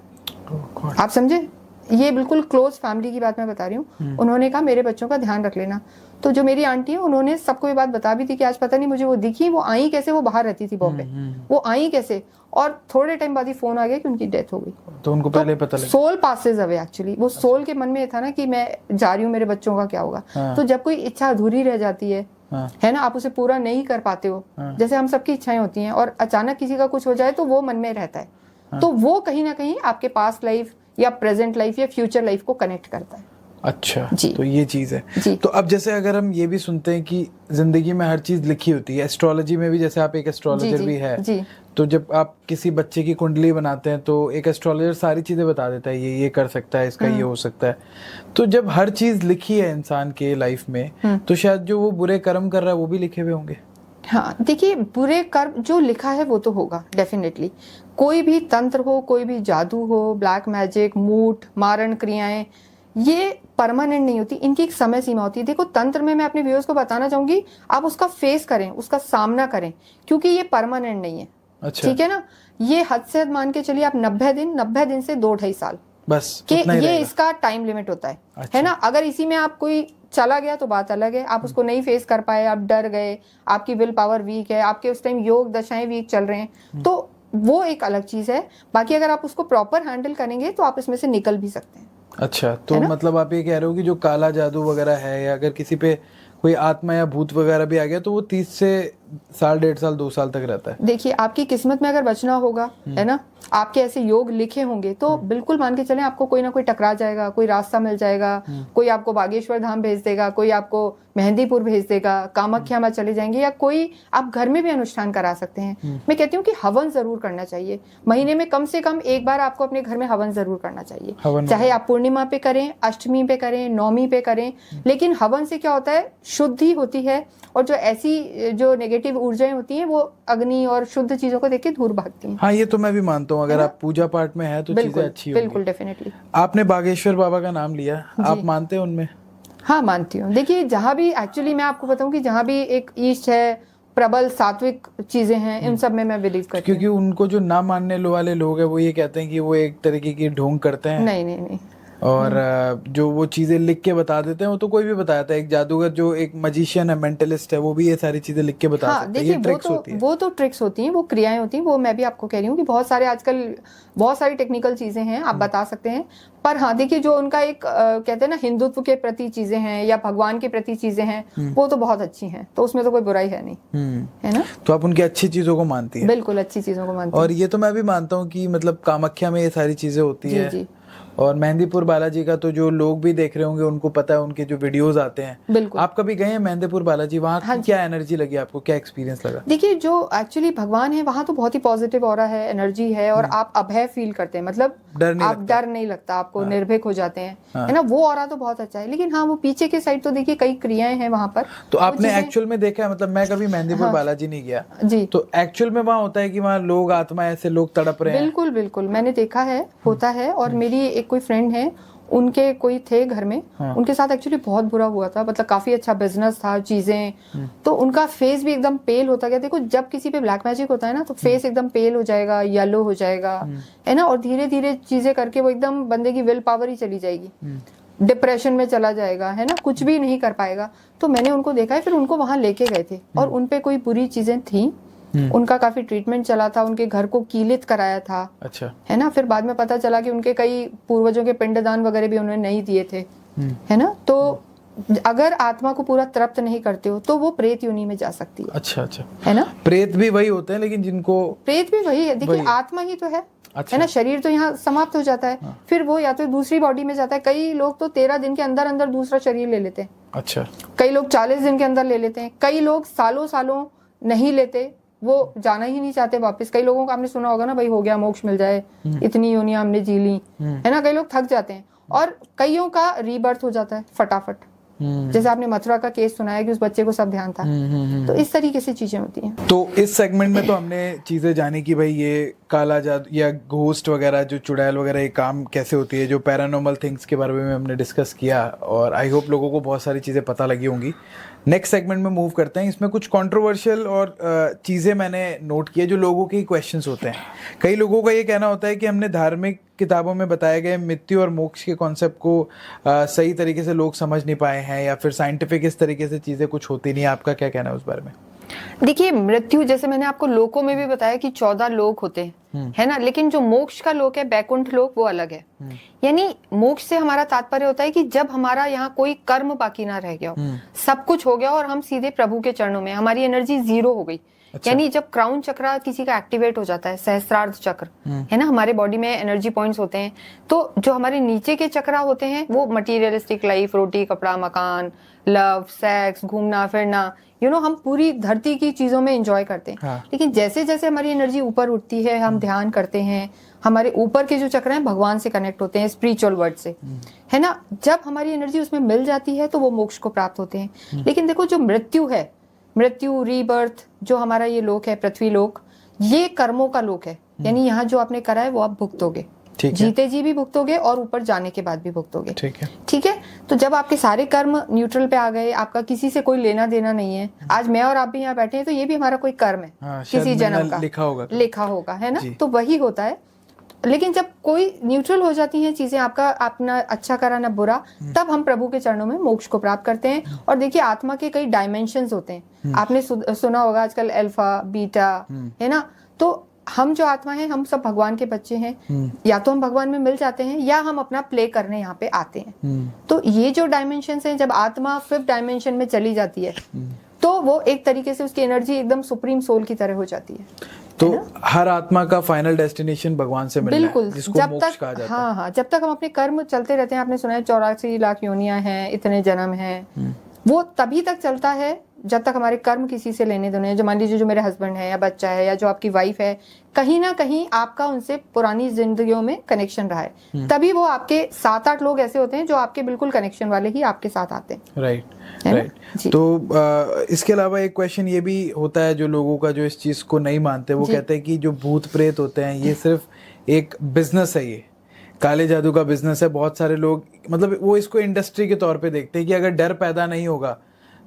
आप समझे, ये बिल्कुल क्लोज फैमिली की बात मैं बता रही हूँ। उन्होंने कहा मेरे बच्चों का ध्यान रख लेना। तो जो मेरी आंटी है उन्होंने सबको ये बात बता भी थी कि आज पता नहीं मुझे वो दिखी, वो आई कैसे, वो बाहर रहती थी बॉम्बे, वो आई कैसे, और थोड़े टाइम बाद ही फोन आ गया कि उनकी डेथ हो गई। तो उनको पहले पता लगा। सोल पासेस अवे एक्चुअली, वो सोल के मन में था ना कि मैं जा रही हूँ, मेरे बच्चों का क्या होगा। तो जब कोई इच्छा अधूरी रह जाती है ना, आप उसे पूरा नहीं कर पाते हो, जैसे हम सबकी इच्छाएं होती हैं, और अचानक किसी का कुछ हो जाए तो वो मन में रहता है। तो वो कहीं ना कहीं आपके पास्ट लाइफ या प्रेजेंट लाइफ या फ्यूचर लाइफ को कनेक्ट करता है। अच्छा जी। तो ये चीज है। तो अब जैसे अगर हम ये भी सुनते हैं कि जिंदगी में हर चीज लिखी होती है, एस्ट्रोलॉजी में भी, जैसे आप एक एस्ट्रोलॉजर भी है, जी। तो जब आप किसी बच्चे की कुंडली बनाते हैं तो एक एस्ट्रोलॉजर सारी चीजें बता देता है, ये कर सकता है, इसका ये हो सकता है। तो जब हर चीज लिखी है इंसान के लाइफ में, तो शायद जो वो बुरे कर्म कर रहा है वो भी लिखे हुए होंगे। हाँ देखिए, बुरे कर्म जो लिखा है वो तो होगा डेफिनेटली। कोई भी तंत्र हो, कोई भी जादू हो, ब्लैक मैजिक, मूठ, मारण क्रियाएं, ये परमानेंट नहीं होती, इनकी एक समय सीमा होती है। देखो तंत्र में मैं अपने व्यूअर्स को बताना चाहूंगी, आप उसका फेस करें, उसका सामना करें, क्योंकि ये परमानेंट नहीं है। अच्छा। ठीक है ना, ये हद से हद मान के चलिए आप 90 दिन से 2-2.5 साल बस कि ये इसका टाइम लिमिट होता है। अच्छा। है ना, अगर इसी में आप कोई चला गया तो बात अलग है, आप उसको नहीं फेस कर पाए, आप डर गए, आपकी विल पावर वीक है, आपके उस टाइम योग दशाएं वीक चल रहे हैं, तो वो एक अलग चीज है। बाकी अगर आप उसको प्रॉपर हैंडल करेंगे तो आप इसमें से निकल भी सकते हैं। अच्छा, तो मतलब आप ये कह रहे हो कि जो काला जादू वगैरह है, या अगर किसी पे कोई आत्मा या भूत वगैरह भी आ गया तो वो 30 से साल, 1.5 साल, 2 साल तक रहता है। देखिए आपकी किस्मत में अगर बचना होगा, है ना, आपके ऐसे योग लिखे होंगे, तो बिल्कुल मान के चलें आपको कोई ना कोई टकरा जाएगा, कोई रास्ता मिल जाएगा, कोई आपको बागेश्वर धाम भेज देगा, कोई आपको मेहंदीपुर भेज देगा, कामाख्या में चले जाएंगे, या कोई आप घर में भी अनुष्ठान करा सकते हैं। मैं कहती हूँ कि हवन जरूर करना चाहिए, महीने में कम से कम एक बार आपको अपने घर में हवन जरूर करना चाहिए, चाहे आप पूर्णिमा पे करें, अष्टमी पे करें, नौमी पे करें। लेकिन हवन से क्या होता है, शुद्धि होती है, और जो ऐसी जो नेगेटिव ऊर्जाएं होती हैं वो अग्नि और शुद्ध चीजों को देख के दूर भागती हैं। हाँ, ये तो मैं भी मानता हूँ, अगर आप पूजा पाठ में है तो चीजें अच्छी होंगी। बिल्कुल डेफिनेटली। आपने बागेश्वर बाबा का नाम लिया, आप मानते हैं उनमें? हाँ मानती हूँ। देखिए जहाँ भी एक्चुअली मैं आपको बताऊँ कि जहाँ भी एक ईस्ट है, प्रबल सात्विक चीजें हैं, इन सब में मैं बिलीव करती हूँ। क्योंकि उनको जो ना मानने वाले लोग हैं वो ये कहते हैं कि वो एक तरीके की ढोंग करते हैं। नहीं नहीं नहीं, और जो वो चीजें लिख के बता देते हैं वो तो कोई भी बताता है। एक जादूगर जो एक मजिशियन है, मेंटलिस्ट है, वो भी ये सारी चीजें लिख के बता सकता है। ये ट्रिक्स होती है। वो तो ट्रिक्स होती हैं, वो क्रियाएं होती हैं, वो मैं भी आपको कह रही हूँ कि बहुत सारे आजकल बहुत सारी टेक्निकल चीजें हैं, आप बता सकते हैं। पर हाँ देखिए, जो उनका एक कहते हैं ना हिंदुत्व के प्रति चीजें हैं या भगवान के प्रति चीजें हैं, वो तो बहुत अच्छी हैं, तो उसमें तो कोई बुराई है नहीं, है ना। तो आप उनकी अच्छी चीजों को मानती है? बिल्कुल अच्छी चीजों को मानती हूँ। और ये तो मैं भी मानता हूँ कि मतलब कामाख्या में ये सारी चीजें होती है। जी। और मेहंदीपुर बालाजी का तो जो लोग भी देख रहे होंगे उनको पता है, उनके जो वीडियोस आते हैं। बिल्कुल। आप कभी गए हैं मेहंदीपुर बालाजी? वहाँ की क्या एनर्जी लगी आपको, क्या एक्सपीरियंस लगा? देखिए जो एक्चुअली भगवान है वहाँ तो बहुत ही पॉजिटिव ऑरा है, एनर्जी है, और आप अभय फील करते हैं, मतलब डर नहीं लगता आपको, निर्भीक हो जाते हैं, है ना, वो ऑरा तो बहुत अच्छा है। लेकिन हाँ वो पीछे के साइड तो देखिए कई क्रियाएं हैं वहाँ पर। तो आपने एक्चुअल में देखा है? मतलब मैं कभी मेहंदीपुर बालाजी नहीं गया जी, तो एक्चुअल में वहाँ होता है कि वहाँ लोग आत्मा ऐसे लोग तड़प रहे हैं? बिल्कुल बिल्कुल, मैंने देखा है, होता है। और मेरी एक कोई फ्रेंड है, उनके कोई थे घर में, उनके साथ एक्चुअली बहुत बुरा हुआ था, मतलब काफी अच्छा बिजनेस था, चीजें, तो उनका फेस भी एकदम पेल होता गया। देखो जब किसी पे ब्लैक मैजिक होता है ना, तो फेस एकदम पेल हो जाएगा, येलो हो जाएगा, है ना, और धीरे धीरे चीजें करके वो एकदम बंदे की विल पावर ही चली जाएगी, डिप्रेशन में चला जाएगा, है ना, कुछ भी नहीं कर पाएगा। तो मैंने उनको देखा है, फिर उनको वहां लेके गए थे, और उनपे कोई बुरी चीजें थी, उनका काफी ट्रीटमेंट चला था, उनके घर को कीलित कराया था। अच्छा। है ना, फिर बाद में पता चला कि उनके कई पूर्वजों के पिंडदान वगैरह भी उन्होंने नहीं दिए थे, है ना। तो अगर आत्मा को पूरा तृप्त नहीं करते हो तो वो प्रेत योनि में जा सकती है। अच्छा, है ना, प्रेत भी वही होते हैं, लेकिन जिनको प्रेत भी वही है, देखिए आत्मा ही तो है। अच्छा। है ना, शरीर तो यहाँ समाप्त हो जाता है, फिर वो या तो दूसरी बॉडी में जाता है। कई लोग तो 13 दिन के अंदर अंदर दूसरा शरीर ले लेते हैं। अच्छा। कई लोग 40 दिन के अंदर ले लेते हैं, कई लोग सालों सालों नहीं लेते, वो जाना ही नहीं चाहते वापस। कई लोगों का आपने सुना होगा ना, भाई हो गया मोक्ष मिल जाए, इतनी योनियां हमने जी ली, है ना। कई लोग थक जाते हैं, और कईयों का रीबर्थ हो जाता है फटाफट, जैसे आपने मथुरा का केस सुना है कि उस बच्चे को सब ध्यान था। तो इस तरीके से चीजें होती हैं। तो इस सेगमेंट में तो हमने चीजें जानी कि भाई ये काला जादू या घोस्ट वगैरह, जो चुड़ैल वगैरह, ये काम कैसे होती है, जो पैरानॉर्मल थिंग्स के बारे में हमने डिस्कस किया, और आई होप लोगों को बहुत सारी चीज़ें पता लगी होंगी। नेक्स्ट सेगमेंट में मूव करते हैं। इसमें कुछ कंट्रोवर्शियल और चीज़ें मैंने नोट की है जो लोगों के क्वेश्चंस होते हैं। कई लोगों का ये कहना होता है कि हमने धार्मिक किताबों में बताए गए मृत्यु और मोक्ष के कॉन्सेप्ट को सही तरीके से लोग समझ नहीं पाए हैं, या फिर साइंटिफिक इस तरीके से चीज़ें कुछ होती नहीं है। आपका क्या कहना है उस बारे में? देखिए, मृत्यु जैसे मैंने आपको लोकों में भी बताया कि 14 लोक होते हैं, है ना, लेकिन जो मोक्ष का लोक है, बैकुंठ लोक, वो अलग है। यानी मोक्ष से हमारा तात्पर्य होता है कि जब हमारा यहाँ कोई कर्म बाकी ना रह गया हो, सब कुछ हो गया और हम सीधे प्रभु के चरणों में, हमारी एनर्जी जीरो हो गई। अच्छा। यानी जब क्राउन चक्र किसी का एक्टिवेट हो जाता है, सहस्त्रार्ध चक्र, है ना, हमारे बॉडी में एनर्जी पॉइंट्स होते हैं, तो जो हमारे नीचे के चक्र होते हैं वो मटीरियलिस्टिक लाइफ, रोटी कपड़ा मकान, लव सेक्स, घूमना फिरना, हम पूरी धरती की चीजों में एंजॉय करते हैं। हाँ। लेकिन जैसे जैसे हमारी एनर्जी ऊपर उठती है, हम ध्यान करते हैं, हमारे ऊपर के जो चक्र हैं भगवान से कनेक्ट होते हैं, स्पिरिचुअल वर्ल्ड से, है ना, जब हमारी एनर्जी उसमें मिल जाती है तो वो मोक्ष को प्राप्त होते हैं। लेकिन देखो, जो मृत्यु है, मृत्यु रीबर्थ, जो हमारा ये लोक है पृथ्वी लोक, ये कर्मों का लोक है। यानी यहाँ जो आपने करा है वो आप भुगतोगे, जीते जी भी भुगतोगे और ऊपर जाने के बाद भी भुगतोगे। ठीक है। तो जब आपके सारे कर्म न्यूट्रल पे आ गए, आपका किसी से कोई लेना देना नहीं है, आज मैं और आप भी यहाँ बैठे हैं तो ये भी हमारा कोई कर्म है। किसी जन्म का लिखा होगा, है ना, तो वही होता है। लेकिन जब कोई न्यूट्रल हो जाती हैं चीजें, आपका अपना अच्छा करा ना बुरा, तब हम प्रभु के चरणों में मोक्ष को प्राप्त करते हैं। और देखिए, आत्मा के कई डायमेंशंस होते हैं। आपने सुना होगा आजकल अल्फा बीटा, है ना, तो हम जो आत्मा है, हम सब भगवान के बच्चे हैं। या तो हम भगवान में मिल जाते हैं या हम अपना प्ले करने यहाँ पे आते हैं। तो ये जो डायमेंशंस हैं, जब आत्मा 5th डायमेंशन में चली जाती है तो वो एक तरीके से उसकी एनर्जी एकदम सुप्रीम सोल की तरह हो जाती है। तो हर आत्मा का फाइनल डेस्टिनेशन भगवान से मिलना है, जिसको मोक्ष कहा जाता है। हाँ, जब तक हम अपने कर्म चलते रहते हैं, आपने सुना है 84 लाख योनियां हैं, इतने जन्म हैं, वो तभी तक चलता है जब तक हमारे कर्म किसी से लेने देने। जो मान लीजिए, जो मेरे हस्बैंड है या बच्चा है या जो आपकी वाइफ है, कहीं ना कहीं आपका उनसे पुरानी जिंदगियों में कनेक्शन रहा है, तभी वो आपके 7-8 लोग ऐसे होते हैं जो आपके बिल्कुल कनेक्शन वाले ही आपके साथ आते हैं। राइट। तो इसके अलावा एक क्वेश्चन ये भी होता है, जो लोगों का जो इस चीज को नहीं मानते, वो कहते हैं कि जो भूत प्रेत होते हैं ये सिर्फ एक बिजनेस है, ये काले जादू का बिजनेस है। बहुत सारे लोग, मतलब वो इसको इंडस्ट्री के तौर पे देखते हैं कि अगर डर पैदा नहीं होगा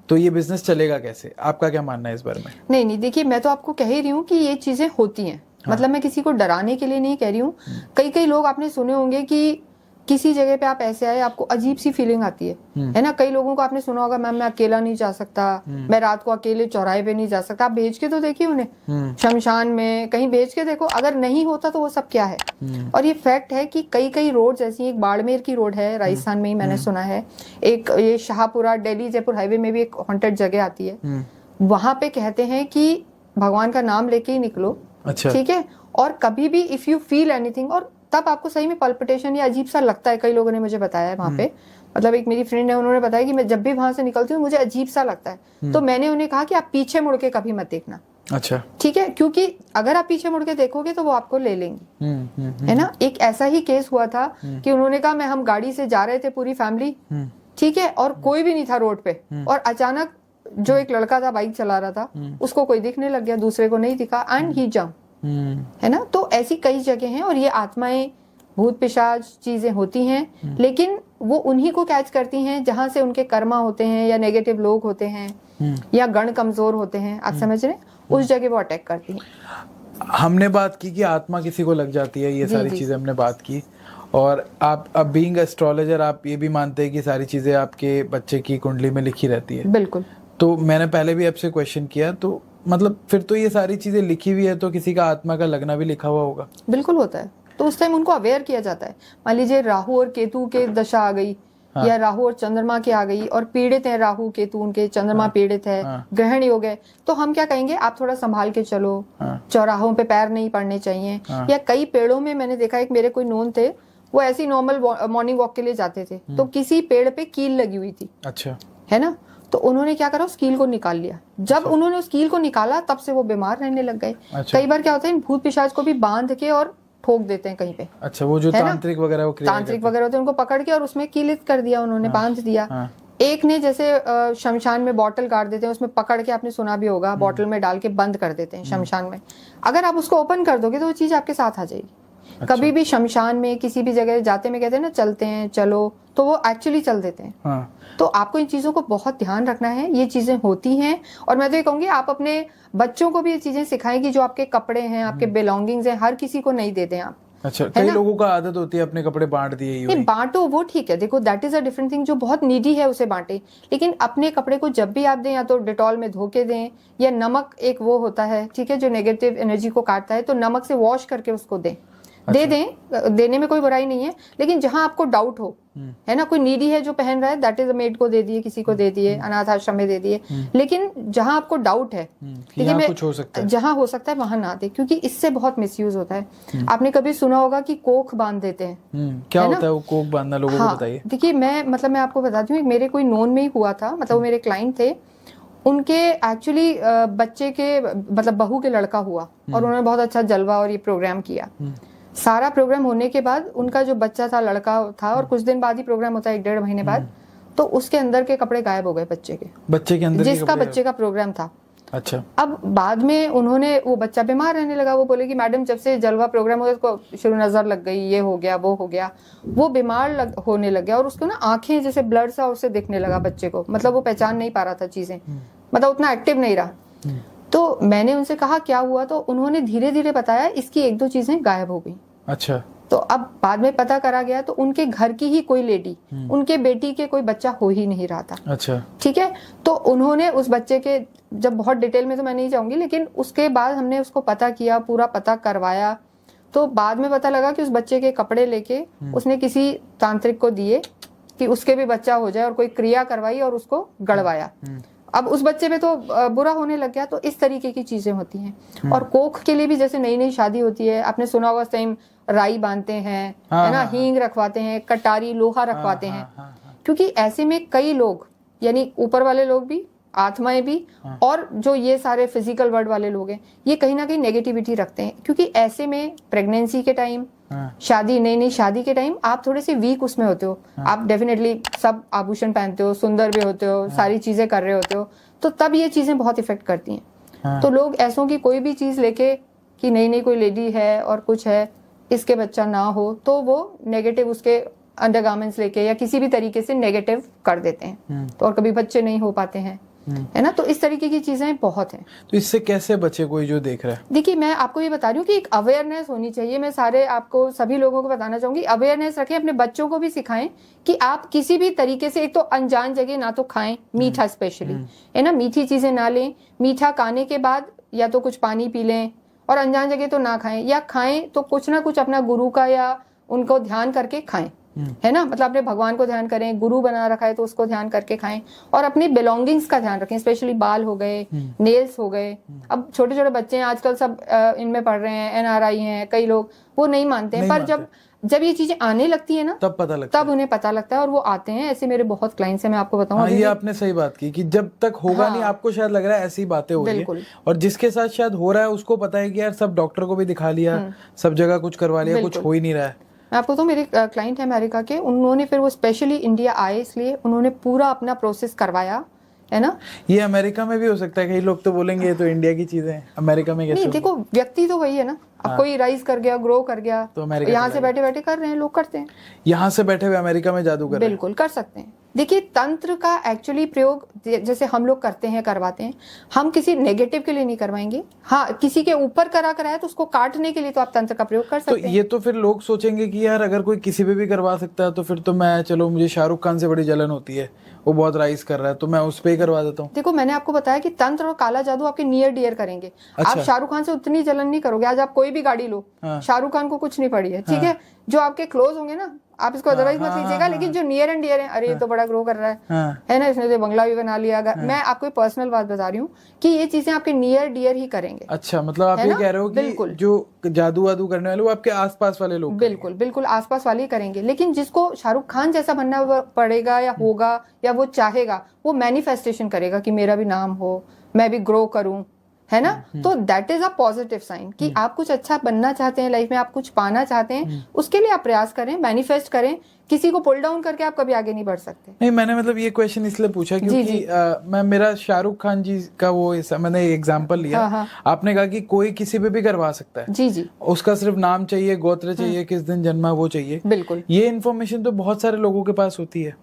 तो ये बिजनेस चलेगा कैसे। आपका क्या मानना है इस बारे में? नहीं, देखिए, मैं तो आपको कह ही रही हूँ कि ये चीजें होती हैं। हाँ। मतलब मैं किसी को डराने के लिए नहीं कह रही हूँ। कई लोग आपने सुने होंगे कि किसी जगह पे आप ऐसे आए, आपको अजीब सी फीलिंग आती है ना। कई लोगों को आपने सुना होगा, मैम मैं अकेला नहीं जा सकता, मैं रात को अकेले चौराहे पे नहीं जा सकता। आप भेज के तो देखिए उन्हें, शमशान में कहीं भेज के देखो, अगर नहीं होता तो वो सब क्या है। और ये फैक्ट है कि कई रोड ऐसी, एक बाड़मेर की रोड है राजस्थान में ही, मैंने सुना है, एक ये शाहपुरा दिल्ली जयपुर हाईवे में भी एक हॉन्टेड जगह आती है, वहां पे कहते हैं कि भगवान का नाम लेके ही निकलो। अच्छा। ठीक है। और कभी भी इफ यू फील एनीथिंग, और तब आपको सही में पल्पिटेशन या अजीब सा लगता है, कई लोगों ने मुझे बताया है वहां पे, मतलब एक मेरी फ्रेंड है, उन्होंने बताया कि मैं जब भी वहां से निकलती हूँ मुझे अजीब सा लगता है। तो मैंने उन्हें कहा कि आप पीछे मुड़ के कभी मत देखना। अच्छा। ठीक है, क्योंकि अगर आप पीछे मुड़ के देखोगे तो वो आपको ले लेंगी, है ना। एक ऐसा ही केस हुआ था कि उन्होंने कहा, हम गाड़ी से जा रहे थे पूरी फैमिली, ठीक है, और कोई भी नहीं था रोड पे, और अचानक जो एक लड़का था बाइक चला रहा था, उसको कोई दिखने लग गया, दूसरे को नहीं दिखा, एंड ही जंप, है ना। तो ऐसी कई जगह हैं, और ये आत्माएं, भूत पिशाच चीजें होती हैं, लेकिन वो उन्हीं को कैच करती हैं जहां से उनके कर्मा होते हैं, या नेगेटिव लोग होते हैं, या गण कमजोर होते हैं, आप समझ रहे हैं, उस जगह वो अटैक करती हैं। हमने बात की कि आत्मा किसी को लग जाती है, ये सारी चीजें हमने बात की। और आप अब बीइंग एस्ट्रोलॉजर, आप ये भी मानते हैं कि सारी चीजें आपके बच्चे की कुंडली में लिखी रहती है? बिल्कुल। तो मैंने पहले भी आपसे क्वेश्चन किया, तो मतलब फिर तो ये सारी चीजें लिखी हुई है, तो किसी का आत्मा का लगना भी लिखा हुआ होगा? बिल्कुल होता है। तो उस टाइम उनको अवेयर किया जाता है। मान लीजिए राहु और केतु के दशा आ गई, हाँ। या राहु और चंद्रमा की आ गई, और पीड़ित है राहु केतु, उनके चंद्रमा पीड़ित है, ग्रहण योग है, तो हम क्या कहेंगे, आप थोड़ा संभाल के चलो, चौराहों पे पैर नहीं पड़ने चाहिए। या कई पेड़ों में मैंने देखा, एक मेरे कोई नोन थे, वो ऐसी नॉर्मल मॉर्निंग वॉक के लिए जाते थे, तो किसी पेड़ पे कील लगी हुई थी, अच्छा, है ना, तो उन्होंने क्या करा, उस कील को निकाल लिया। जब उन्होंने उस कील को निकाला, तब से वो बीमार रहने लग गए। कई बार क्या होता है, भूत पिशाच को भी बांध के और ठोक देते हैं कहीं पे। अच्छा, वो जो तांत्रिक वगैरह होते हैं, उनको पकड़ के और उसमें कीलित कर दिया उन्होंने, बांध दिया। एक ने जैसे शमशान में बॉटल गाड़ देते हैं, उसमें पकड़ के, आपने सुना भी होगा, बॉटल में डाल के बंद कर देते हैं शमशान में। अगर आप उसको ओपन कर दोगे तो वो चीज आपके साथ आ जाएगी। अच्छा। कभी भी शमशान में किसी भी जगह जाते में कहते हैं ना चलते हैं चलो, तो वो एक्चुअली चल देते हैं। हाँ। तो आपको इन चीजों को बहुत ध्यान रखना है, ये चीजें होती हैं। और मैं तो ये कहूंगी आप अपने बच्चों को भी ये चीजें सिखाएं कि जो आपके कपड़े हैं, आपके बिलोंगिंग्स हैं, हर किसी को नहीं दे दें आप। अच्छा, कई लोगों का आदत होती है अपने कपड़े बांट दिए ही नहीं, बांटो वो ठीक है, देखो that is a different thing. जो बहुत नीडी है उसे बांटे, लेकिन अपने कपड़े को जब भी आप दें या तो डिटॉल में धो के दें, या नमक एक वो होता है, ठीक है, जो नेगेटिव एनर्जी को काटता है, तो नमक से वॉश करके उसको दें। दे दें, देने में कोई बुराई नहीं है, लेकिन जहां आपको डाउट हो, है ना, कोई नीडी है जो पहन रहा है, दैट इज अ मेड को दे दिए, किसी को दे दिए, अनाथ आश्रम में दे दिए। लेकिन जहां आपको डाउट है कि यहाँ कुछ हो सकता है, जहां हो सकता है वहां ना दे, क्योंकि इससे बहुत मिसयूज होता है। आपने कभी सुना होगा कि कोख बांध देते हैं। क्या होता है वो कोख बांधना, लोगों को बताइए। देखिए मैं आपको बताती हूँ, मेरे कोई नोन में ही हुआ था, मतलब वो मेरे क्लाइंट थे, उनके एक्चुअली बच्चे के, मतलब बहू के लड़का हुआ, और उन्होंने बहुत अच्छा जलवा और ये प्रोग्राम किया। सारा प्रोग्राम होने के बाद उनका जो बच्चा था, लड़का था, और कुछ दिन बाद ही प्रोग्राम होता है, 1-1.5 महीने बाद, तो उसके अंदर के कपड़े गायब हो गए बच्चे के अंदर, जिसका बच्चे का प्रोग्राम था। अच्छा। अब बाद में उन्होंने, वो बच्चा बीमार रहने लगा, वो बोले कि मैडम जब से जलवा प्रोग्राम हुआ उसको शुरू नजर लग गई, ये हो गया वो हो गया, वो बीमार होने लग गया, और उसको ना आंखें जैसे ब्लड सा उससे दिखने लगा बच्चे को, मतलब वो पहचान नहीं पा रहा था चीजें, मतलब उतना एक्टिव नहीं रहा। तो मैंने उनसे कहा क्या हुआ, तो उन्होंने धीरे धीरे बताया इसकी 1-2 चीजें गायब हो गई। अच्छा। तो अब बाद में पता करा गया, तो उनके घर की ही कोई लेडी, उनके बेटी के कोई बच्चा हो ही नहीं रहा था। अच्छा। ठीक है, तो उन्होंने उस बच्चे के, जब बहुत डिटेल में तो मैं नहीं जाऊंगी, लेकिन उसके बाद हमने उसको पता किया, पूरा पता करवाया, तो बाद में पता लगा कि उस बच्चे के कपड़े लेके उसने किसी तांत्रिक को दिए कि उसके भी बच्चा हो जाए, और कोई क्रिया करवाई और उसको गड़वाया। अब उस बच्चे पे तो बुरा होने लग गया। तो इस तरीके की चीजें होती हैं। और कोख के लिए भी जैसे नई नई शादी होती है, आपने सुना होगा, टाइम राई बांधते हैं, है ना, हींग रखवाते हैं, कटारी लोहा रखवाते हैं, क्योंकि ऐसे में कई लोग, यानी ऊपर वाले लोग भी, आत्माएं भी, और जो ये सारे फिजिकल वर्ल्ड वाले लोग हैं, ये कहीं ना कहीं नेगेटिविटी रखते हैं। क्योंकि ऐसे में प्रेगनेंसी के टाइम, शादी, नई नई शादी के टाइम आप थोड़े से वीक उसमें होते हो, आप डेफिनेटली सब आभूषण पहनते हो, सुंदर भी होते हो, सारी चीजें कर रहे होते हो, तो तब ये चीजें बहुत इफेक्ट करती हैं। तो लोग ऐसों की कोई भी चीज लेके कि नई नई कोई लेडी है और कुछ है, इसके बच्चा ना हो, तो वो नेगेटिव उसके अंडरगारमेंट्स लेके या किसी भी तरीके से नेगेटिव कर देते हैं, तो और कभी बच्चे नहीं हो पाते हैं, है ना। तो इस तरीके की चीजें बहुत हैं। तो इससे कैसे बचे कोई जो देख रहा है? देखिए, मैं आपको ये बता रही हूँ कि एक अवेयरनेस होनी चाहिए। मैं सारे आपको सभी लोगों को बताना चाहूंगी, अवेयरनेस रखें, अपने बच्चों को भी सिखाएं कि आप किसी भी तरीके से, एक तो अनजान जगह ना तो खाएं, मीठा स्पेशली, है ना, मीठी चीजें ना लें, मीठा खाने के बाद या तो कुछ पानी पी लें, और अनजान जगह तो ना खाएं, या खाएं तो कुछ ना कुछ अपना गुरु का या उनको ध्यान करके खाएं, है ना, मतलब अपने भगवान को ध्यान करें, गुरु बना रखा है तो उसको ध्यान करके खाएं, और अपनी बिलोंगिंग्स का ध्यान रखें, स्पेशली बाल हो गए, नेल्स हो गए। अब छोटे छोटे बच्चे हैं आजकल, सब इनमें पढ़ रहे हैं, NRI हैं, कई लोग वो नहीं मानते हैं, पर जब ये चीजें आने लगती है ना, तब पता लगता है, तब उन्हें पता लगता है और वो आते हैं। ऐसे मेरे बहुत क्लाइंट्स हैं, मैं आपको बताऊं। ये आपने सही बात की कि जब तक होगा नहीं, आपको शायद लग रहा है ऐसी बातें हो रही है, और जिसके साथ शायद हो रहा है उसको पता है कि यार सब डॉक्टर को भी दिखा लिया, सब जगह कुछ करवा लिया, कुछ हो ही नहीं रहा है। मैं आपको तो, मेरे क्लाइंट है अमेरिका के, उन्होंने फिर वो स्पेशली इंडिया आए, इसलिए उन्होंने पूरा अपना प्रोसेस करवाया, है ना। ये अमेरिका में भी हो सकता है, कई लोग तो बोलेंगे ये तो इंडिया की चीजें हैं, अमेरिका में कैसे? नहीं, देखो व्यक्ति तो वही है ना। अब कोई राइज कर गया, ग्रो कर गया, तो यहाँ से बैठे बैठे कर रहे हैं, लोग करते हैं, यहाँ से बैठे हुए अमेरिका में जादू कर रहे हैं। बिल्कुल कर सकते हैं। देखिए, तंत्र का एक्चुअली प्रयोग जैसे हम लोग करते हैं, करवाते हैं, हम किसी नेगेटिव के लिए नहीं करवाएंगे। हाँ, किसी के ऊपर करा कराया तो उसको काटने के लिए तो आप तंत्र का प्रयोग कर सकते हैं। तो ये तो फिर लोग सोचेंगे कि यार अगर कोई किसी पे भी करवा सकता है तो फिर तो मैं, चलो मुझे शाहरुख खान से बड़ी जलन होती है, वो बहुत राइज कर रहा है, तो मैं उस पे ही करवा देता हूँ। देखो, मैंने आपको बताया कि तंत्र और काला जादू आपके नियर डियर करेंगे। आप शाहरुख खान से उतनी जलन नहीं करोगे। आज आप कोई भी गाड़ी लो, शाहरुख खान को कुछ नहीं पड़ी है, ठीक है। जो आपके क्लोज होंगे ना, आप इसको अदरवाइज मत लीजिएगा, लेकिन जो नियर एंड डियर है, अरे ये तो बड़ा ग्रो कर रहा है ना, इसने तो बंगला भी बना लिया। मैं आपको पर्सनल बात बता रही हूँ कि ये चीजें आपके नियर डियर ही करेंगे। अच्छा, मतलब आप ये कह रहे हो कि जो जादू वादू करने वाले वो आपके आसपास वाले लोग? बिल्कुल बिल्कुल, आसपास वाले ही करेंगे। लेकिन जिसको शाहरुख खान जैसा बनना पड़ेगा या होगा, या वो चाहेगा, वो मैनिफेस्टेशन करेगा कि मेरा भी नाम हो, मैं भी ग्रो करूं, है ना। तो that is a positive sign कि आप कुछ अच्छा बनना चाहते हैं लाइफ में, आप कुछ पाना चाहते हैं, उसके लिए आप प्रयास करें, मैनिफेस्ट करें। किसी को पुल डाउन करके आप कभी आगे नहीं बढ़ सकते। नहीं, मैंने मतलब ये क्वेश्चन इसलिए पूछा क्योंकि मैं मेरा शाहरुख खान जी का वो मैंने एग्जांपल लिया। आपने कहा कि कोई किसी पे भी करवा सकता है। जी जी, उसका सिर्फ नाम चाहिए, गोत्र चाहिए, किस दिन जन्मा वो चाहिए। बिल्कुल, ये इन्फॉर्मेशन तो बहुत सारे लोगों के पास होती है।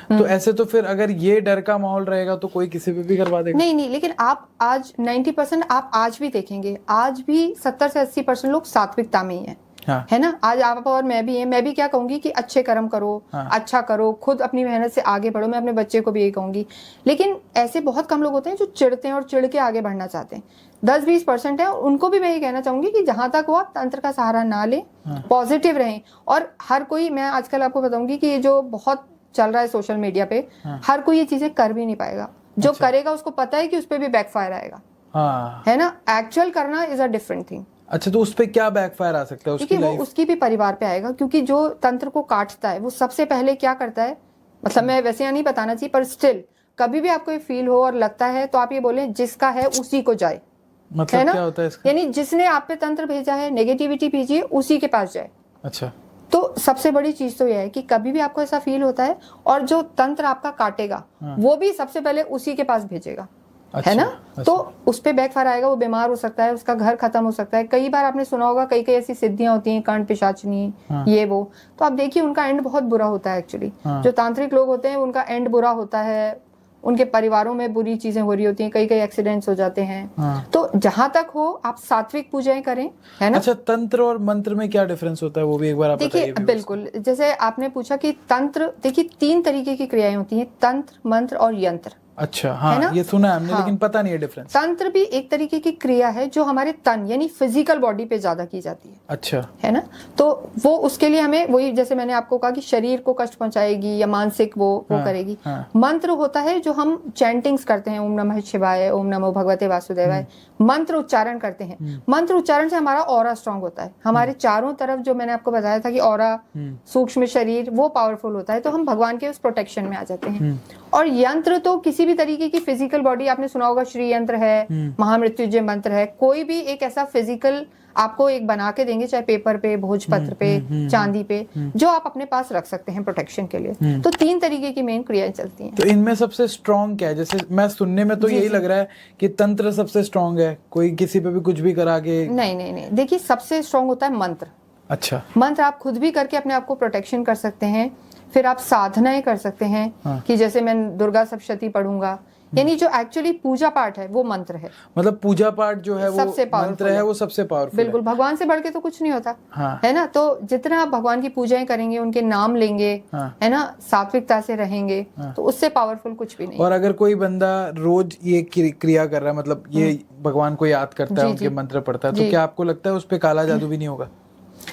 तो ऐसे तो फिर अगर ये डर का माहौल रहेगा तो कोई किसी पे भी करवा देगा। नहीं नहीं, लेकिन आप आज 90% आप आज भी देखेंगे, आज भी 70 से 80% लोग सात्विकता में ही हैं। हाँ। है ना। आज आप और मैं भी हैं। मैं भी क्या कहूंगी कि अच्छे कर्म करो, अच्छा करो, खुद अपनी मेहनत से आगे बढ़ो। मैं अपने बच्चे को भी यही कहूंगी। लेकिन ऐसे बहुत कम लोग होते हैं जो चिढ़ते हैं और चिढ़ के आगे बढ़ना चाहते हैं। 10-20% है, उनको भी मैं ये कहना चाहूंगी कि जहां तक वो आप तंत्र का सहारा ना लें, पॉजिटिव रहें। और हर कोई, मैं आजकल आपको बताऊंगी कि ये जो बहुत चल रहा है सोशल मीडिया पे, हर कोई ये चीजें कर भी नहीं पाएगा। जो करेगा उसको पता है कि उस पर भी बैकफायर आएगा। है ना। एक्चुअल करना इज अ डिफरेंट थिंग। अच्छा, तो उस पे क्या बैकफायर आ सकता है उसकी लाइफ? वो उसकी भी परिवार पे आएगा, क्योंकि जो तंत्र को काटता है वो सबसे पहले क्या करता है, मतलब मैं वैसे यहाँ नहीं बताना चाहिए, पर स्टिल कभी भी आपको ये फील हो और लगता है तो आप ये बोले जिसका है उसी को जाए। मतलब है ना? क्या होता है इसका? यानी जिसने आप पे तंत्र भेजा है, नेगेटिविटी भेजी है, उसी के पास जाए। अच्छा। तो सबसे बड़ी चीज तो यह है कि कभी भी आपको ऐसा फील होता है और जो तंत्र आपका काटेगा वो भी सबसे पहले उसी के पास भेजेगा। अच्छा, है ना। अच्छा। तो उस पे बैकफायर आएगा, वो बीमार हो सकता है, उसका घर खत्म हो सकता है। कई बार आपने सुना होगा, कई ऐसी सिद्धियां होती हैं, कर्ण पिशाचनी, ये वो, तो आप देखिए उनका एंड बहुत बुरा होता है एक्चुअली। जो तांत्रिक लोग होते हैं उनका एंड बुरा होता है, उनके परिवारों में बुरी चीजें हो रही होती हैं, कई एक्सीडेंट्स हो जाते हैं। तो जहां तक हो आप सात्विक पूजाएं करें। है ना। अच्छा, तंत्र और मंत्र में क्या डिफरेंस होता है वो भी एक बार आप बताइए। देखिए बिल्कुल, जैसे आपने पूछा कि तंत्र, देखिए 3 तरीके की क्रियाएं होती हैं, तंत्र, मंत्र और यंत्र। अच्छा, हाँ, ये सुना है हमने, लेकिन पता नहीं है डिफरेंस। तंत्र भी एक तरीके की क्रिया है जो हमारे तन यानी फिजिकल बॉडी पे ज्यादा की जाती है। अच्छा। है ना। तो वो उसके लिए हमें वही, जैसे मैंने आपको कहा कि शरीर को कष्ट पहुंचाएगी या मानसिक वो करेगी। मंत्र होता है जो हम चैंटिंग्स करते हैं, ओम नमः शिवाय, ओम नमो भगवते वासुदेवाय, मंत्र उच्चारण करते हैं। मंत्र उच्चारण से हमारा ऑरा स्ट्रांग होता है, हमारे चारों तरफ जो मैंने आपको बताया था कि ऑरा, सूक्ष्म शरीर, वो पावरफुल होता है, तो हम भगवान के उस प्रोटेक्शन में आ जाते हैं। और यंत्र तो किसी भी तरीके की फिजिकल बॉडी, आपने सुना होगा श्री यंत्र है, महामृत्युंजय मंत्र है, कोई भी एक ऐसा फिजिकल आपको एक बना के देंगे, चाहे पेपर पे, भोजपत्र पे, चांदी पे, जो आप अपने पास रख सकते हैं प्रोटेक्शन के लिए। तो 3 तरीके की मेन क्रियाएं चलती हैं। तो इनमें सबसे स्ट्रॉन्ग क्या है? जैसे मैं सुनने में तो यही लग रहा है कि तंत्र सबसे स्ट्रॉन्ग है, कोई किसी पे भी कुछ भी करा के। नहीं, देखिए सबसे स्ट्रॉन्ग होता है मंत्र। अच्छा। मंत्र आप खुद भी करके अपने आप को प्रोटेक्शन कर सकते हैं। फिर आप साधनाएं कर सकते हैं कि जैसे मैं दुर्गा सप्तशती पढ़ूंगा, यानी जो एक्चुअली पूजा पाठ है वो मंत्र है। मतलब पूजा पाठ जो है वो सबसे मंत्र है, वो सबसे पावरफुल। बिल्कुल, भगवान से बढ़ के तो कुछ नहीं होता। है ना। तो जितना आप भगवान की पूजाएं करेंगे, उनके नाम लेंगे, है ना, सात्विकता से रहेंगे, तो उससे पावरफुल कुछ भी नहीं। और अगर कोई बंदा रोज ये क्रिया कर रहा है, मतलब ये भगवान को याद करता है, उनके मंत्र पढ़ता है, तो क्या आपको लगता है उस पर काला जादू भी नहीं होगा?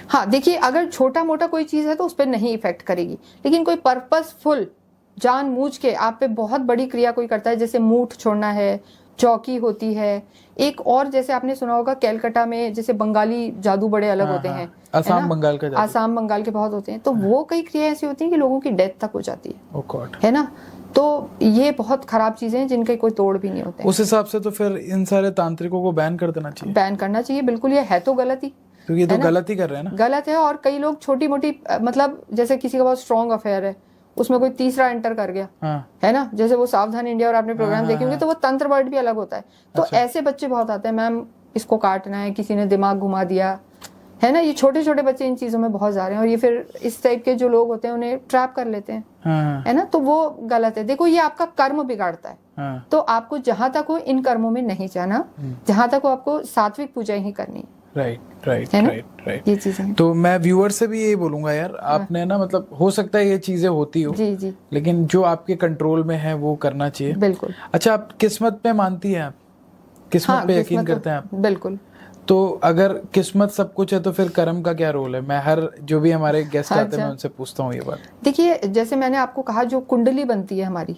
हाँ, देखिए अगर छोटा मोटा कोई चीज है तो उस पर नहीं इफेक्ट करेगी, लेकिन कोई पर्पसफुल जानबूझ के आप पे बहुत बड़ी क्रिया कोई करता है, जैसे मूठ छोड़ना है, चौकी होती है, एक और जैसे आपने सुना होगा कैलकाटा में जैसे बंगाली जादू बड़े अलग होते हैं, असम बंगाल का जादू, असम बंगाल के बहुत होते हैं, तो वो कई क्रिया ऐसी होती हैं कि लोगों की डेथ तक हो जाती है। है ना। तो ये बहुत खराब चीजें हैं जिनके कोई तोड़ भी नहीं होते। उस हिसाब से तो फिर इन सारे तांत्रिकों को बैन कर देना चाहिए। बैन करना चाहिए, बिल्कुल। ये है तो गलत ही, तो ये तो गलत ही कर रहे हैं ना। गलत है। और कई लोग छोटी मोटी, मतलब जैसे किसी का बहुत स्ट्रॉन्ग अफेयर है, उसमें कोई तीसरा एंटर कर गया, है ना, जैसे वो सावधान इंडिया और आपने प्रोग्राम देखे होंगे, तो वो तंत्र वर्ड भी अलग होता है। तो ऐसे बच्चे बहुत आते हैं, मैम इसको काटना है, किसी ने दिमाग घुमा दिया, है ना। ये छोटे छोटे बच्चे इन चीजों में बहुत जा रहे हैं, और ये फिर इस टाइप के जो लोग होते हैं उन्हें ट्रैप कर लेते हैं। है ना। तो वो गलत है। देखो, ये आपका कर्म बिगाड़ता है, तो आपको जहां तक हो इन कर्मों में नहीं जाना, जहां तक हो आपको सात्विक पूजा ही करनी है। राइट। ये चीजें। तो मैं व्यूअर से भी यही बोलूंगा यार, आपने ना, मतलब हो सकता है ये चीजें होती हो, जी, लेकिन जो आपके कंट्रोल में है वो करना चाहिए। बिल्कुल। अच्छा, आप किस्मत पे मानती हैं? आप किस्मत पे यकीन करते हैं आप? बिल्कुल। तो अगर किस्मत सब कुछ है तो फिर कर्म का क्या रोल है? मैं हर जो भी हमारे गेस्ट आते हैं मैं उनसे पूछता हूँ ये बात। देखिए, जैसे मैंने आपको कहा, जो कुंडली बनती है हमारी,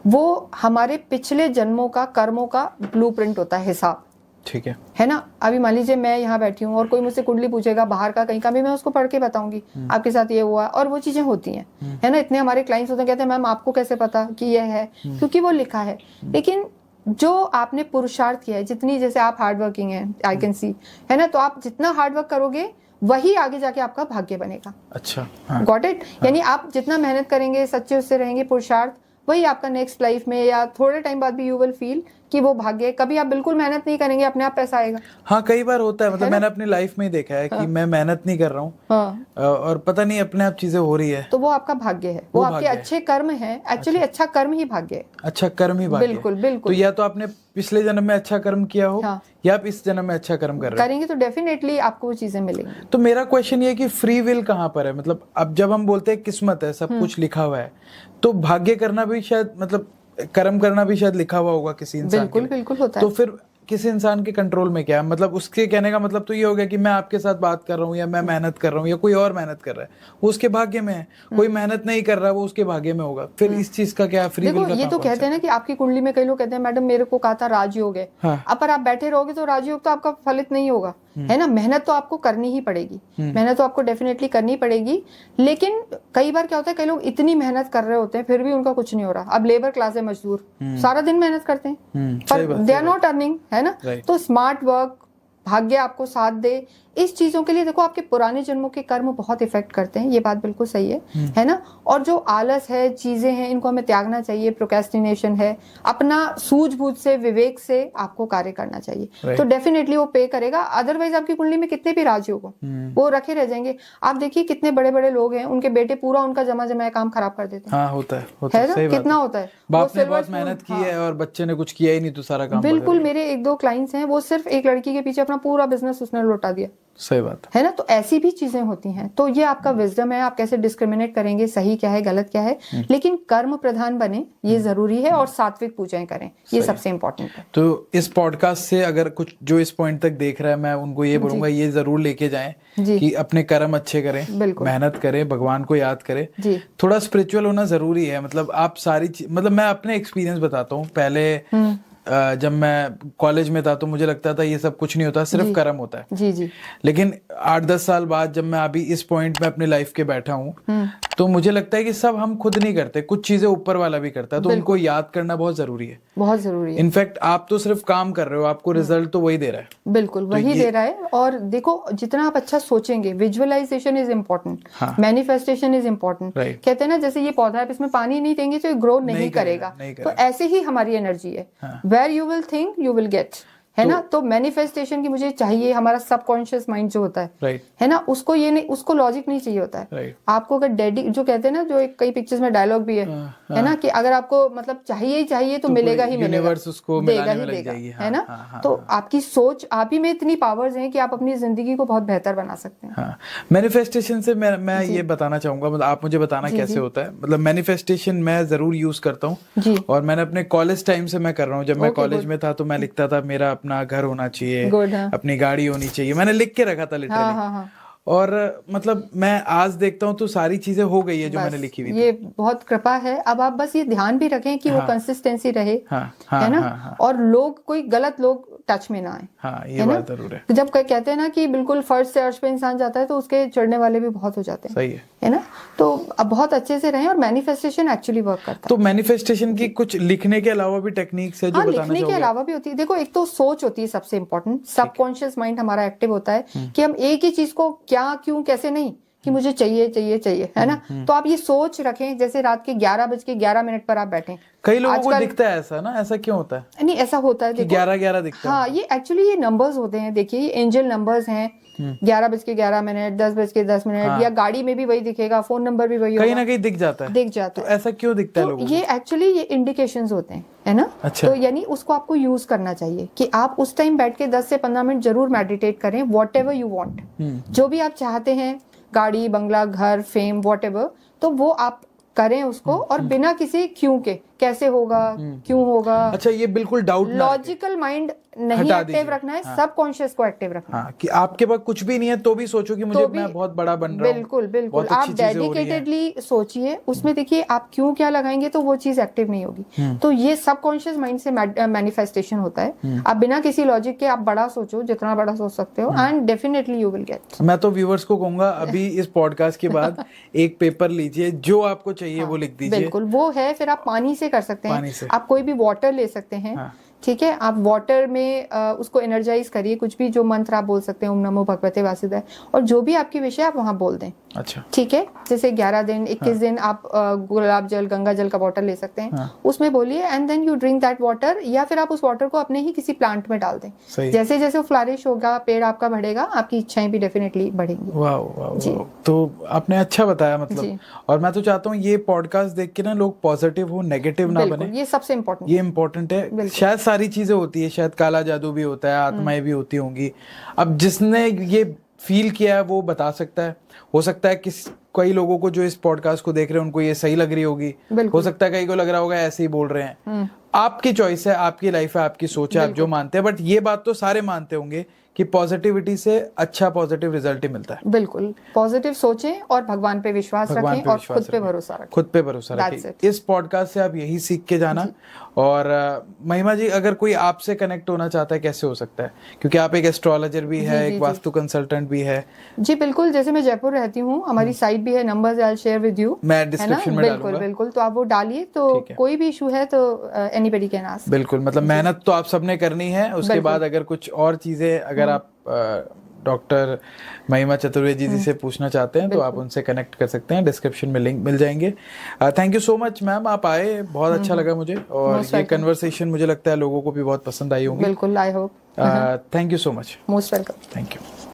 वो हमारे पिछले जन्मों का, कर्मों का ब्लूप्रिंट होता है, हिसाब। ठीक है ना। अभी मान लीजिए मैं यहाँ बैठी हूँ और कोई मुझसे कुंडली पूछेगा बाहर का, कहीं का भी, मैं उसको पढ़ के बताऊंगी आपके साथ ये हुआ, और वो चीजें होती हैं। है ना। इतने हमारे क्लाइंट्स होते हैं, कहते हैं मैम आपको कैसे पता कि ये है? क्योंकि वो लिखा है। लेकिन जो आपने पुरुषार्थ किया है, जितनी, जैसे आप हार्ड वर्किंग है, आई कैन सी, है ना, तो आप जितना हार्ड वर्क करोगे वही आगे जाके आपका भाग्य बनेगा। अच्छा, हाँ, गॉट इट। यानी आप जितना मेहनत करेंगे, सच्चे उससे रहेंगे, पुरुषार्थ, वही आपका नेक्स्ट लाइफ में या थोड़े टाइम बाद भी यू विल फील कि वो भाग्य। कभी आप बिल्कुल मेहनत नहीं करेंगे, अपने आप पैसा आएगा। हाँ, कई बार होता है, मतलब मैंने अपनी लाइफ में ही देखा है कि मैं मेहनत नहीं कर रहा हूँ, हाँ, और पता नहीं अपने आप चीजें हो रही है, तो वो आपका भाग्य है, वो आपके अच्छे कर्म है। एक्चुअली अच्छा कर्म ही भाग्य है। अच्छा कर्म ही भाग्य है। बिल्कुल बिल्कुल। तो या तो आपने पिछले जन्म में अच्छा कर्म किया हो, हाँ, या आप इस जन्म में अच्छा कर्म कर रहे हो, करेंगे तो डेफिनेटली आपको वो चीजें मिलेंगी। तो मेरा क्वेश्चन ये है कि फ्री विल कहाँ पर है? मतलब अब जब हम बोलते हैं किस्मत है, सब कुछ लिखा हुआ है, तो भाग्य करना भी शायद, मतलब कर्म करना भी शायद लिखा हुआ होगा किसी इंसान बिल्कुल के लिए। बिल्कुल होता है। तो फिर किसी इंसान के कंट्रोल में क्या है? मतलब उसके कहने का मतलब तो ये हो गया कि मैं आपके साथ बात कर रहा हूँ, या मैं मेहनत कर रहा हूँ, या कोई और मेहनत कर रहा है, वो उसके भाग्य में है। कोई मेहनत नहीं कर रहा, वो उसके भाग्य में होगा। फिर इस चीज का क्या फ्री विल देखो, का ये तो कहते हैं ना कि आपकी कुंडली में, कई लोग कहते हैं मैडम मेरे को कहा था राजयोग है। हाँ। अब पर आप बैठे रहोगे तो राजयोग तो आपका फलित नहीं होगा, है ना। मेहनत तो आपको करनी ही पड़ेगी, मेहनत तो आपको डेफिनेटली करनी पड़ेगी। लेकिन कई बार क्या होता है, कई लोग इतनी मेहनत कर रहे होते हैं फिर भी उनका कुछ नहीं हो रहा। अब लेबर क्लास है, मजदूर सारा दिन मेहनत करते हैं पर दे आर नॉट अर्निंग, है ना। तो स्मार्ट वर्क, भाग्य आपको साथ दे, इस चीजों के लिए देखो आपके पुराने जन्मों के कर्म बहुत इफेक्ट करते हैं, ये बात बिल्कुल सही है ना। और जो आलस है, चीजें हैं, इनको हमें त्यागना चाहिए। प्रोक्रेस्टिनेशन है, अपना सूझबूझ से, विवेक से आपको कार्य करना चाहिए, तो डेफिनेटली वो पे करेगा। अदरवाइज आपकी कुंडली में कितने भी राजयोग हो, वो रखे रह जाएंगे। आप देखिए कितने बड़े बड़े लोग हैं, उनके बेटे पूरा उनका जमा जमाया काम खराब कर देते हैं। हाँ, होता है ना, कितना होता है। बाप ने बहुत मेहनत की है और बच्चे ने कुछ किया ही नहीं, तो सारा काम बिल्कुल। मेरे एक दो क्लाइंट्स हैं, वो सिर्फ एक लड़की के पीछे अपना पूरा बिजनेस उसने लौटा दिया। सही बात है ना। तो ऐसी भी चीजें होती हैं। तो ये आपका विजडम है, आप कैसे डिस्क्रिमिनेट करेंगे, सही क्या है, गलत क्या है। लेकिन कर्म प्रधान बने, ये जरूरी है, और सात्विक पूजाएं करें, ये सबसे इंपॉर्टेंट है। तो इस पॉडकास्ट से अगर कुछ जो इस पॉइंट तक देख रहा है, मैं उनको ये बोलूंगा, ये जरूर लेके जाएं कि अपने कर्म अच्छे करें, मेहनत करें, भगवान को याद करें, थोड़ा स्पिरिचुअल होना जरूरी है। मतलब आप सारी मतलब मैं अपने एक्सपीरियंस बताता हूँ। पहले जब मैं कॉलेज में था तो मुझे लगता था ये सब कुछ नहीं होता, सिर्फ कर्म होता है। जी। लेकिन 8-10 साल बाद जब मैं अभी इस पॉइंट में अपनी लाइफ के बैठा हूँ, तो मुझे लगता है कि सब हम खुद नहीं करते, कुछ चीजें ऊपर वाला भी करता है, तो उनको याद करना बहुत जरूरी है, बहुत जरूरी है। इनफैक्ट आप तो सिर्फ काम कर रहे हो, आपको रिजल्ट तो वही दे रहा है। बिल्कुल वही दे रहा है। और देखो, जितना आप अच्छा सोचेंगे, visualization is important, manifestation is important. कहते हैं ना, जैसे ये पौधा है, इसमें पानी नहीं देंगे तो ये ग्रो नहीं करेगा। तो ऐसे ही हमारी एनर्जी है, where you will think you will get, है ना। तो मैनिफेस्टेशन की मुझे चाहिए, हमारा सबकॉन्शियस माइंड जो होता है ना, उसको ये नहीं, उसको लॉजिक नहीं चाहिए होता है। आपको अगर जो कहते हैं ना, जो एक कई पिक्चर्स में डायलॉग भी है ना, कि अगर आपको मतलब चाहिए ही चाहिए तो मिलेगा ही मिलेगा, उसको देगा ही देगा, है ना। तो आपकी सोच, आप ही में इतनी पावर्स हैं कि आप अपनी जिंदगी को बहुत बेहतर बना सकते हैं। मैनिफेस्टेशन से मैं ये बताना चाहूंगा, मतलब आप मुझे बताना कैसे होता है। मतलब मैनिफेस्टेशन मैं जरूर यूज करता हूँ, और मैंने अपने कॉलेज टाइम से मैं कर रहा हूँ। जब मैं कॉलेज में था तो मैं लिखता था मेरा अपना घर होना चाहिए, अपनी गाड़ी होनी चाहिए, मैंने लिख के रखा था लिटरली। और मतलब मैं आज देखता हूँ तो सारी चीजें हो गई है जो मैंने लिखी हुई थी। ये बहुत कृपा है। अब आप बस ये ध्यान भी रखें कि वो कंसिस्टेंसी रहे, है ना। और लोग, कोई गलत लोग टच में ना आए, ये बात जरूर है। जब कहते हैं ना कि बिल्कुल फर्श से अर्श पे इंसान जाता है तो उसके चढ़ने वाले भी बहुत हो जाते हैं। सही है ना। तो अब बहुत अच्छे से रहें, और मैनिफेस्टेशन एक्चुअली वर्क करता है। तो मैनिफेस्टेशन की कुछ लिखने के अलावा भी टेक्निक्स है जो बताना लिखने के अलावा भी होती है। देखो, एक तो सोच होती है सबसे इंपॉर्टेंट, सबकॉन्शियस माइंड हमारा एक्टिव होता है कि हम एक ही चीज को क्या, क्यों, कैसे नहीं, कि मुझे चाहिए चाहिए चाहिए, है ना। तो आप ये सोच रखें, जैसे रात के 11:11 पर आप बैठें। कई लोगों को दिखता है ऐसा ना, ऐसा क्यों होता है? नहीं, ऐसा होता है, देखो 11:11 दिखता है। हाँ, ये एक्चुअली ये नंबर्स होते हैं। देखिए, ये एंजल नंबर्स हैं। 11:11, 10:10, या गाड़ी में भी वही दिखेगा, फोन नंबर भी वही, कहीं ना कहीं दिख जाता है। तो ऐसा क्यों दिखता है लोगों को? ये एक्चुअली ये इंडिकेशंस होते हैं, है ना। अच्छा। तो यानी उसको आपको यूज करना चाहिए कि आप उस टाइम बैठ के 10 से 15 मिनट जरूर मेडिटेट करें, वॉट एवर यू वॉन्ट, जो भी आप चाहते हैं, गाड़ी, बंगला, घर, फेम, वॉट एवर, तो वो आप करें उसको, और बिना किसी क्यों के, कैसे होगा, क्यों होगा। अच्छा, ये बिल्कुल डाउट, लॉजिकल माइंड नहीं एक्टिव रखना है, सबकॉन्शियस को एक्टिव रखना है। कि आपके पास कुछ भी नहीं है तो भी सोचो कि मुझे, मैं बहुत बड़ा बन रहा हूं। बिल्कुल बिल्कुल, आप डेडिकेटेडली सोचिए उसमें। देखिए, आप क्यों क्या लगाएंगे तो वो चीज एक्टिव नहीं होगी। तो ये सबकॉन्शियस माइंड से मैनिफेस्टेशन होता है। आप बिना किसी लॉजिक के आप बड़ा सोचो, जितना बड़ा सोच सकते हो, and definitely you will gate. मैं तो व्यूअर्स को कहूंगा, अभी इस पॉडकास्ट के बाद एक पेपर लीजिए, जो आपको चाहिए वो लिख दीजिए। बिल्कुल, वो है। फिर आप पानी से कर सकते हैं, आप कोई भी वाटर ले सकते हैं, ठीक है, आप वाटर में उसको एनर्जाइज करिए, कुछ भी जो मंत्र आप बोल सकते हैं, ओम नमो भगवते वासुदेवाय, और जो भी आपकी विषय आप वहां बोल दें। अच्छा, ठीक है, जैसे 11 दिन 21 दिन आप गुलाब जल गंगा जल का वाटर ले सकते हैं, उसमें बोलिए and then you drink that water, या फिर आप उस वाटर को अपने ही किसी प्लांट में डाल दें। जैसे जैसे वो फ्लरिश होगा, पेड़ आपका बढ़ेगा, आपकी इच्छाएं भी डेफिनेटली बढ़ेंगी। वाह वाह, तो आपने अच्छा बताया मतलब, और मैं तो चाहता हूँ ये पॉडकास्ट देख के ना लोग पॉजिटिव हो, नेगेटिव ना बने, ये सबसे इम्पोर्टेंट, ये इम्पोर्टेंट है। शायद सारी चीजें होती है, शायद काला जादू भी होता है, आत्माएं भी होती होंगी। अब जिसने ये फील किया है वो बता सकता है, हो सकता है कि कई लोगों को जो इस पॉडकास्ट को देख रहे हैं उनको ये सही लग रही होगी, हो सकता है कई को लग रहा होगा ऐसे ही बोल रहे हैं। आपकी चॉइस है, आपकी लाइफ है, आपकी सोच है, आप जो मानते हैं, बट ये बात तो सारे मानते होंगे कि पॉजिटिविटी से अच्छा पॉजिटिव रिजल्ट ही मिलता है। बिल्कुल, पॉजिटिव सोचें और भगवान पे विश्वास रखें और खुद पे भरोसा रखें। खुद पे भरोसा रखें। इस पॉडकास्ट से आप यही सीख के जाना। और महिमा जी, अगर कोई आपसे कनेक्ट होना चाहता है कैसे हो सकता है, क्योंकि आप एक एस्ट्रोलॉजर भी है, एक वास्तु कंसल्टेंट भी है। जी बिल्कुल, जैसे मैं जयपुर रहती हूँ, हमारी साइट भी है, numbers I will share with you, मैं डिस्क्रिप्शन में डालूंगा। बिल्कुल बिल्कुल, तो आप वो डालिए, तो कोई भी इशू है तो एनीबॉडी कैन आस्क। बिल्कुल, मतलब मेहनत तो आप सबने करनी है, उसके बाद अगर कुछ और चीजें अगर आप डॉक्टर महिमा चतुर्वेदी जी से पूछना चाहते हैं तो आप उनसे कनेक्ट कर सकते हैं, डिस्क्रिप्शन में लिंक मिल जाएंगे। Thank you so much ma'am, आप आए, बहुत अच्छा लगा मुझे, और ये कन्वर्सेशन मुझे लगता है लोगों को भी बहुत पसंद आई होगी। बिल्कुल, I hope. Thank you so much, most welcome. Thank you.